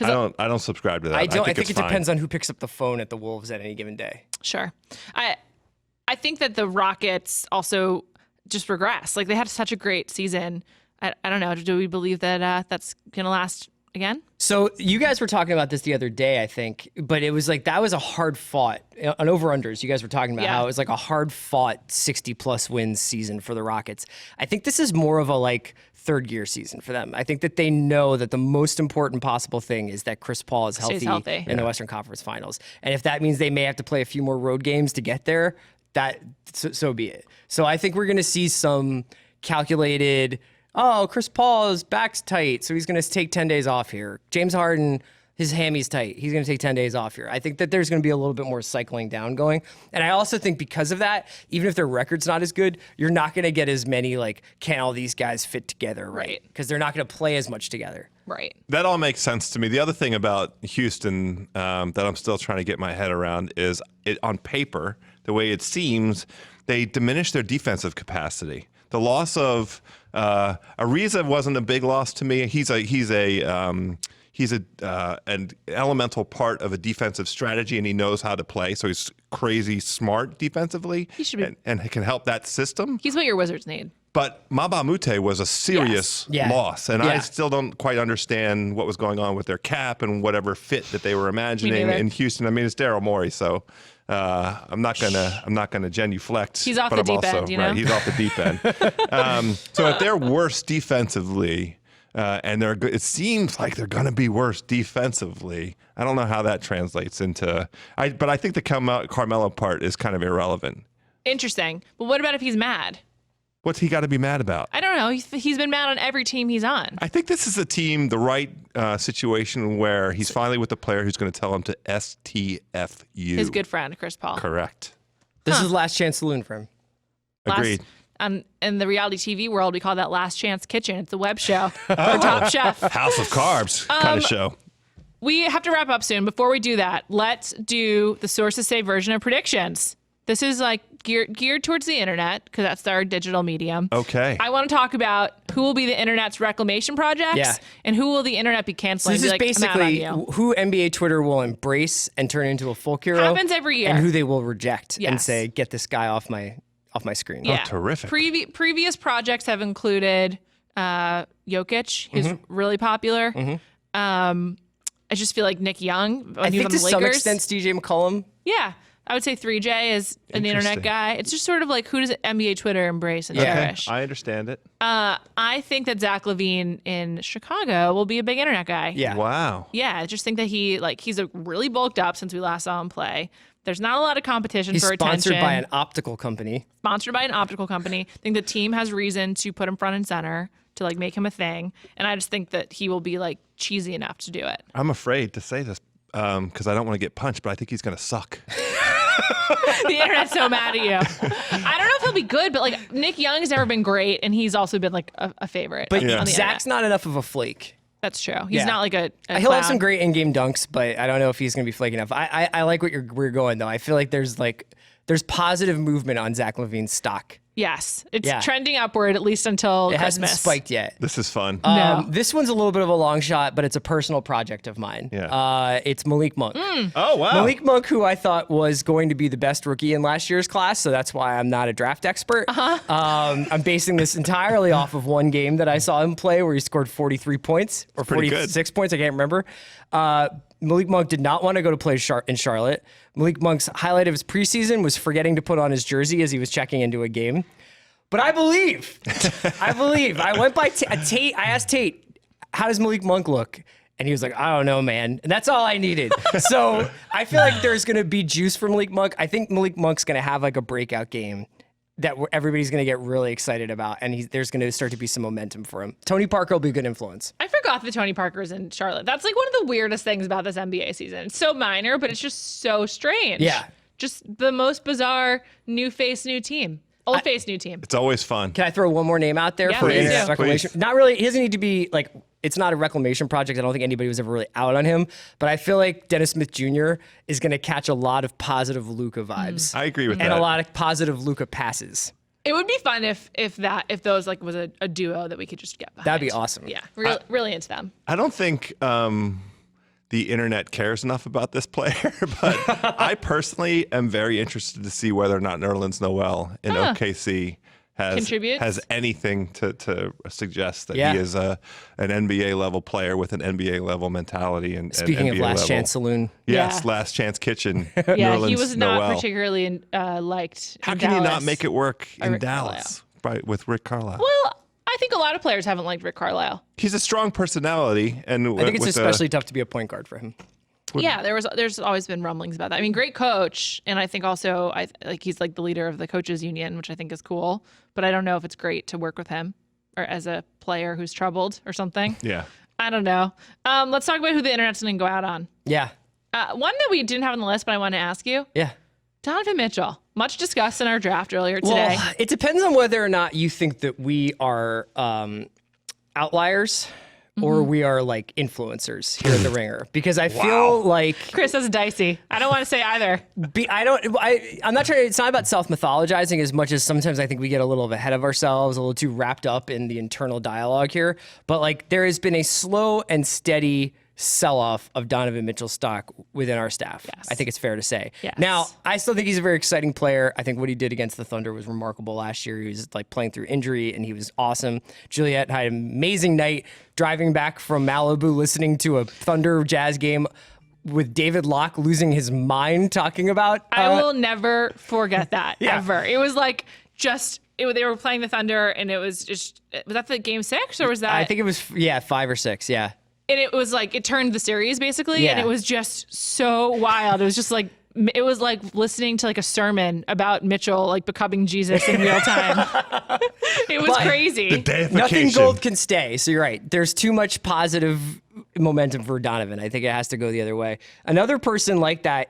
Speaker 3: I don't subscribe to that.
Speaker 2: I think
Speaker 3: it's
Speaker 2: it
Speaker 3: fine.
Speaker 2: depends on who picks up the phone at the Wolves at any given day.
Speaker 1: Sure. I think that the Rockets also just regress. Like they had such a great season. I don't know. Do we believe that that's going to last again?
Speaker 2: So you guys were talking about this the other day, I think, but it was like that was a hard fought on over-unders. You guys were talking about how it was like a hard fought 60+ wins season for the Rockets. I think this is more of a like third gear season for them. I think that they know that the most important possible thing is that Chris Paul is
Speaker 1: Stays
Speaker 2: healthy
Speaker 1: healthy.
Speaker 2: in the Western Conference Finals. And if that means they may have to play a few more road games to get there, so be it. So I think we're going to see some calculated, Chris Paul's back's tight, so he's going to take 10 days off here. James Harden, his hammy's tight. He's going to take 10 days off here. I think that there's going to be a little bit more cycling down going. And I also think because of that, even if their record's not as good, you're not going to get as many, like, can all these guys fit together, right? Because they're not going to play as much together.
Speaker 1: Right.
Speaker 3: That all makes sense to me. The other thing about Houston that I'm still trying to get my head around is on paper, the way it seems, they diminish their defensive capacity. The loss of Ariza wasn't a big loss to me. He's an elemental part of a defensive strategy, and he knows how to play. So he's crazy smart defensively,
Speaker 1: He should be.
Speaker 3: and can help that system.
Speaker 1: He's what your Wizards need.
Speaker 3: But Maba Mute was a serious
Speaker 2: Yeah.
Speaker 3: loss, and
Speaker 2: Yeah.
Speaker 3: I still don't quite understand what was going on with their cap and whatever fit that they were imagining
Speaker 1: neither.
Speaker 3: in Houston. I mean, it's Daryl Morey, so I'm not gonna genuflect.
Speaker 1: He's off
Speaker 3: but
Speaker 1: the
Speaker 3: I'm
Speaker 1: deep
Speaker 3: also,
Speaker 1: end, you know?
Speaker 3: Right, he's off the deep end. So if they're worse defensively, and it seems like they're gonna be worse defensively, I don't know how that translates into. But I think the Carmelo part is kind of irrelevant.
Speaker 1: Interesting. But what about if he's mad?
Speaker 3: What's he got to be mad about?
Speaker 1: I don't know. He's been mad on every team he's on.
Speaker 3: I think this is the right situation where he's finally with the player who's going to tell him to STFU.
Speaker 1: His good friend, Chris Paul.
Speaker 3: Correct.
Speaker 2: This is last chance saloon for him.
Speaker 3: Agreed.
Speaker 1: In the reality TV world, we call that Last Chance Kitchen. It's a web show for Top Chef.
Speaker 3: House of Carbs kind of show.
Speaker 1: We have to wrap up soon. Before we do that, let's do the Sources Say version of predictions. This is like geared towards the internet because that's our digital medium.
Speaker 3: Okay.
Speaker 1: I want to talk about who will be the internet's reclamation projects and who will the internet be
Speaker 2: So
Speaker 1: canceling.
Speaker 2: this is
Speaker 1: Be like, "I'm out on
Speaker 2: basically
Speaker 1: you."
Speaker 2: who NBA Twitter will embrace and turn into a folk hero.
Speaker 1: Happens every year.
Speaker 2: And who they will reject and
Speaker 1: Yes.
Speaker 2: say, get this guy off my screen.
Speaker 1: Yeah.
Speaker 3: terrific.
Speaker 1: Previous projects have included Jokic. He's really popular. I just feel like Nick Young. When
Speaker 2: I
Speaker 1: he was
Speaker 2: think
Speaker 1: on
Speaker 2: to
Speaker 1: the
Speaker 2: some
Speaker 1: Lakers.
Speaker 2: extent, DJ McCollum.
Speaker 1: Yeah. I would say 3J is an internet
Speaker 3: Interesting.
Speaker 1: guy. It's just sort of like who does NBA Twitter embrace and cherish?
Speaker 3: I understand it.
Speaker 1: I think that Zach LaVine in Chicago will be a big internet guy.
Speaker 2: Yeah.
Speaker 3: Wow.
Speaker 1: Yeah, I just think that he's a really bulked up since we last saw him play. There's not a lot of competition
Speaker 2: He's
Speaker 1: for
Speaker 2: sponsored
Speaker 1: attention.
Speaker 2: by an optical company.
Speaker 1: Sponsored by an optical company. I think the team has reason to put him front and center to like make him a thing. And I just think that he will be like cheesy enough to do it.
Speaker 3: I'm afraid to say this because I don't want to get punched, but I think he's going to suck.
Speaker 1: The internet's so mad at you. I don't know if he'll be good, but like Nick Young has never been great, and he's also been like a favorite.
Speaker 2: But
Speaker 1: on the
Speaker 2: Zach's
Speaker 1: internet.
Speaker 2: not enough of a flake.
Speaker 1: That's true. He's
Speaker 2: Yeah.
Speaker 1: not like a
Speaker 2: He'll have
Speaker 1: clown.
Speaker 2: some great in-game dunks, but I don't know if he's going to be flaky enough. I like where you're going, though. I feel like there's positive movement on Zach LaVine's stock.
Speaker 1: Yes, it's
Speaker 2: Yeah.
Speaker 1: trending upward at least until
Speaker 2: It
Speaker 1: Christmas.
Speaker 2: hasn't spiked yet.
Speaker 3: This is fun.
Speaker 1: No.
Speaker 2: This one's a little bit of a long shot, but it's a personal project of mine.
Speaker 3: Yeah.
Speaker 2: It's Malik Monk.
Speaker 3: Oh, wow.
Speaker 2: Malik Monk, who I thought was going to be the best rookie in last year's class, so that's why I'm not a draft expert. I'm basing this entirely off of one game that I saw him play where he scored 43 points or
Speaker 3: pretty good.
Speaker 2: 46 points. I can't remember. Malik Monk did not want to go to play in Charlotte. Malik Monk's highlight of his preseason was forgetting to put on his jersey as he was checking into a game. But I believe. I went by Tate. I asked Tate, how does Malik Monk look? And he was like, I don't know, man. And that's all I needed. So I feel like there's going to be juice for Malik Monk. I think Malik Monk's going to have like a breakout game that everybody's going to get really excited about. And there's going to start to be some momentum for him. Tony Parker will be a good influence.
Speaker 1: I forgot that Tony Parker's in Charlotte. That's like one of the weirdest things about this NBA season. It's so minor, but it's just so strange.
Speaker 2: Yeah.
Speaker 1: Just the most bizarre new face, new team. Old face, new team.
Speaker 3: It's always fun.
Speaker 2: Can I throw one more name out there
Speaker 1: Yeah,
Speaker 2: for
Speaker 1: please
Speaker 2: internet
Speaker 1: do.
Speaker 2: reclamation?
Speaker 3: Please.
Speaker 2: Not really. He doesn't need to be like. It's not a reclamation project. I don't think anybody was ever really out on him. But I feel like Dennis Smith Jr. is going to catch a lot of positive Luka vibes.
Speaker 3: I agree with
Speaker 2: And
Speaker 3: that.
Speaker 2: a lot of positive Luka passes.
Speaker 1: It would be fun if those like was a duo that we could just get behind.
Speaker 2: That'd be awesome.
Speaker 1: Yeah, really into them.
Speaker 3: I don't think the internet cares enough about this player, but I personally am very interested to see whether or not Nerlens Noel in OKC
Speaker 1: Contributes?
Speaker 3: has anything to suggest that
Speaker 2: Yeah.
Speaker 3: he is an NBA level player with an NBA level mentality and
Speaker 2: Speaking
Speaker 3: and
Speaker 2: of
Speaker 3: NBA
Speaker 2: Last
Speaker 3: level.
Speaker 2: Chance Saloon.
Speaker 3: Yes,
Speaker 1: Yeah.
Speaker 3: Last Chance Kitchen.
Speaker 1: Yeah,
Speaker 3: Nerlens
Speaker 1: he was not
Speaker 3: Noel.
Speaker 1: particularly liked.
Speaker 3: How
Speaker 1: in
Speaker 3: can you not
Speaker 1: Dallas.
Speaker 3: make it work in
Speaker 1: Rick
Speaker 3: Dallas with Rick Carlisle?
Speaker 1: Well, I think a lot of players haven't liked Rick Carlisle.
Speaker 3: He's a strong personality, and
Speaker 2: I think it's especially tough to be a point guard for him.
Speaker 1: Yeah, there's always been rumblings about that. I mean, great coach, and I think also he's like the leader of the coaches union, which I think is cool. But I don't know if it's great to work with him or as a player who's troubled or something.
Speaker 3: Yeah.
Speaker 1: I don't know. Let's talk about who the internet's going to go out on.
Speaker 2: Yeah.
Speaker 1: One that we didn't have on the list, but I wanted to ask you,
Speaker 2: Yeah.
Speaker 1: Donovan Mitchell. Much discussed in our draft earlier today.
Speaker 2: Well, it depends on whether or not you think that we are outliers or we are like influencers here at the Ringer. Because I feel like
Speaker 1: Chris, that's dicey. I don't want to say either.
Speaker 2: I'm not trying. It's not about self-mythologizing as much as sometimes I think we get a little ahead of ourselves, a little too wrapped up in the internal dialogue here. But like, there has been a slow and steady sell-off of Donovan Mitchell's stock within our staff.
Speaker 1: Yes.
Speaker 2: I think it's fair to say.
Speaker 1: Yes.
Speaker 2: Now, I still think he's a very exciting player. I think what he did against the Thunder was remarkable last year. He was like playing through injury, and he was awesome. Juliet had an amazing night driving back from Malibu, listening to a Thunder Jazz game with David Locke losing his mind talking about.
Speaker 1: I will never forget that,
Speaker 2: Yeah.
Speaker 1: ever. It was like they were playing the Thunder, and it was just, was that the game 6 or was that?
Speaker 2: I think it was 5 or 6. Yeah.
Speaker 1: And it was like, it turned the series basically, and
Speaker 2: Yeah.
Speaker 1: it was just so wild. It was just like, it was like listening to like a sermon about Mitchell like becoming Jesus in real time. It was crazy.
Speaker 2: Nothing gold can stay. So you're right. There's too much positive momentum for Donovan. I think it has to go the other way. Another person like that,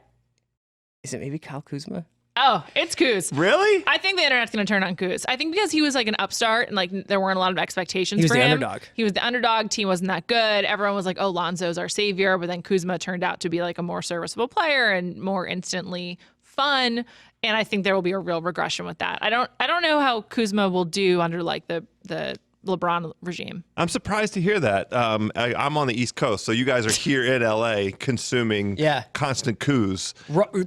Speaker 2: is it maybe Kyle Kuzma?
Speaker 1: Oh, it's Kuz.
Speaker 3: Really?
Speaker 1: I think the internet's going to turn on Kuz. I think because he was like an upstart and like there weren't a lot of expectations
Speaker 2: He was
Speaker 1: for
Speaker 2: the
Speaker 1: him.
Speaker 2: underdog.
Speaker 1: He was the underdog. Team wasn't that good. Everyone was like, oh, Lonzo's our savior. But then Kuzma turned out to be like a more serviceable player and more instantly fun. And I think there will be a real regression with that. I don't know how Kuzma will do under like the LeBron regime.
Speaker 3: I'm surprised to hear that. I'm on the East Coast, so you guys are here in LA consuming constant Kuz.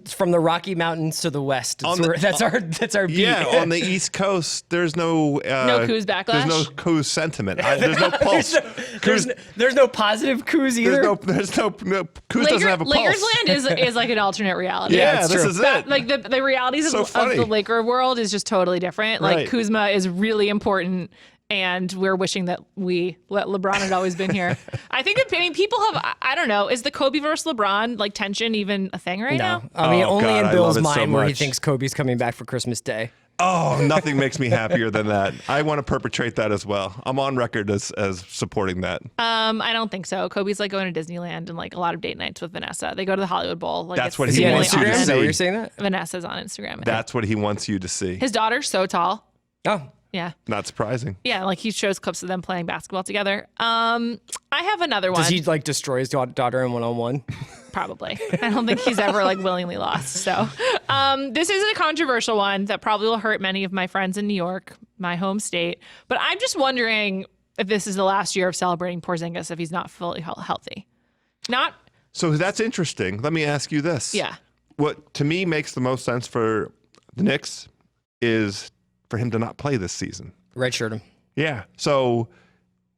Speaker 2: From the Rocky Mountains to the West. That's our beat.
Speaker 3: Yeah, on the East Coast, there's no
Speaker 1: Kuz backlash.
Speaker 3: There's no Kuz sentiment. There's no pulse.
Speaker 2: There's no positive Kuz either.
Speaker 3: There's no Kuz doesn't have a pulse.
Speaker 1: Lakersland is like an alternate reality.
Speaker 3: Yeah, this is it.
Speaker 1: Like the realities of the Laker world is just totally different. Like Kuzma is really important. And we're wishing that LeBron had always been here. I think people have, I don't know, is the Kobe versus LeBron like tension even a thing right now?
Speaker 2: I mean, only in Bill's mind where he thinks Kobe's coming back for Christmas Day.
Speaker 3: Oh, nothing makes me happier than that. I want to perpetrate that as well. I'm on record as supporting that.
Speaker 1: I don't think so. Kobe's like going to Disneyland and like a lot of date nights with Vanessa. They go to the Hollywood Bowl. Like,
Speaker 3: that's what he wants you to see.
Speaker 2: Is that what you're saying that?
Speaker 1: Vanessa's on Instagram.
Speaker 3: That's what he wants you to see.
Speaker 1: His daughter's so tall.
Speaker 2: Oh.
Speaker 1: Yeah.
Speaker 3: Not surprising.
Speaker 1: Yeah, like he shows clips of them playing basketball together. I have another one.
Speaker 2: Does he like destroy his daughter in one-on-one?
Speaker 1: Probably. I don't think he's ever like willingly lost. So this is a controversial one that probably will hurt many of my friends in New York, my home state. But I'm just wondering if this is the last year of celebrating Porzingis if he's not fully healthy.
Speaker 3: So that's interesting. Let me ask you this.
Speaker 1: Yeah.
Speaker 3: What to me makes the most sense for the Knicks is for him to not play this season.
Speaker 2: Redshirt him.
Speaker 3: Yeah. So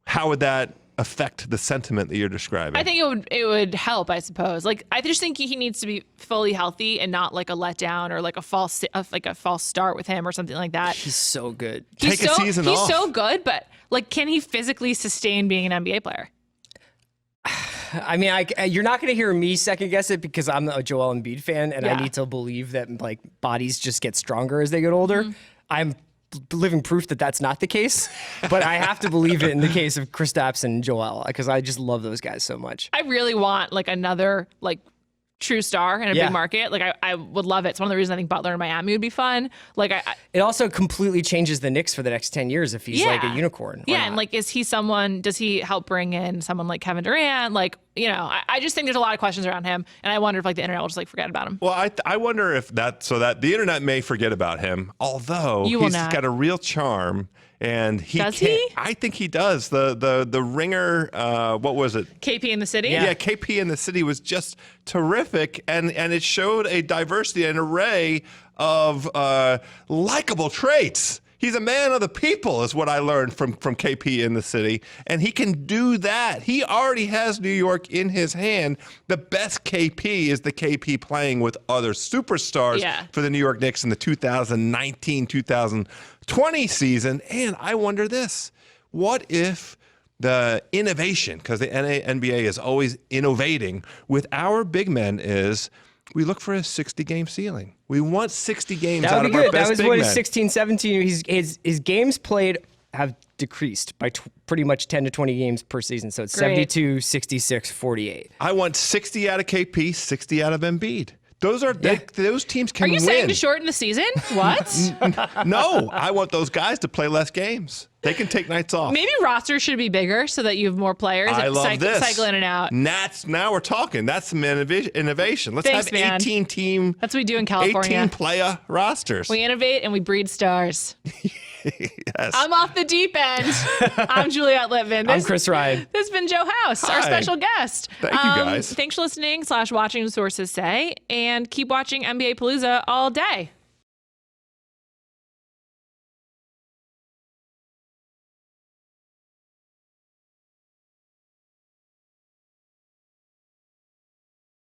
Speaker 3: how would that affect the sentiment that you're describing?
Speaker 1: I think it would help, I suppose. Like I just think he needs to be fully healthy and not like a letdown or like a false start with him or something like that.
Speaker 2: He's so good.
Speaker 3: Take a season off.
Speaker 1: He's so good, but like can he physically sustain being an NBA player?
Speaker 2: I mean, you're not going to hear me second guess it because I'm a Joel Embiid fan and
Speaker 1: Yeah.
Speaker 2: I need to believe that like bodies just get stronger as they get older.
Speaker 1: Mm-hmm.
Speaker 2: I'm living proof that that's not the case, but I have to believe it in the case of Kristaps and Joel because I just love those guys so much.
Speaker 1: I really want like another like true star in a big market. Like I would love it. It's one of the reasons I think Butler in Miami would be fun. Like
Speaker 2: it also completely changes the Knicks for the next 10 years if he's like a unicorn.
Speaker 1: Yeah, and like is he someone? Does he help bring in someone like Kevin Durant? Like I just think there's a lot of questions around him, and I wonder if like the internet will just like forget about him.
Speaker 3: Well, I wonder if that the internet may forget about him, although he's got a real charm. And
Speaker 1: does he?
Speaker 3: I think he does. The ringer, what was it?
Speaker 1: KP in the City?
Speaker 3: Yeah, KP in the City was just terrific. And it showed a diversity, an array of likable traits. He's a man of the people, is what I learned from KP in the City. And he can do that. He already has New York in his hand. The best KP is the KP playing with other superstars for the New York Knicks in the 2019-2020 season. And I wonder this. What if the innovation, because the NBA is always innovating, with our big men is we look for a 60-game ceiling. We want 60 games out of our best big men.
Speaker 2: That was what his 16, 17, his games played have decreased by pretty much 10 to 20 games per season. So it's 72, 66, 48.
Speaker 3: I want 60 out of KP, 60 out of Embiid. Those teams can win.
Speaker 1: Are you saying to shorten the season? What?
Speaker 3: No, I want those guys to play less games. They can take nights off.
Speaker 1: Maybe rosters should be bigger so that you have more players.
Speaker 3: I love this.
Speaker 1: Cycle in and out.
Speaker 3: Now we're talking. That's some innovation. Let's
Speaker 1: Thanks,
Speaker 3: have
Speaker 1: man.
Speaker 3: 18 team.
Speaker 1: That's what we do in California.
Speaker 3: 18 player rosters.
Speaker 1: We innovate and we breed stars.
Speaker 3: Yes.
Speaker 1: I'm off the deep end. I'm Juliet Litman.
Speaker 2: I'm Chris Ryan.
Speaker 1: This has been Joe House, our
Speaker 3: Hi.
Speaker 1: special guest.
Speaker 3: Thank you, guys.
Speaker 1: Thanks for listening /watching, sources say, and keep watching NBA Palooza all day.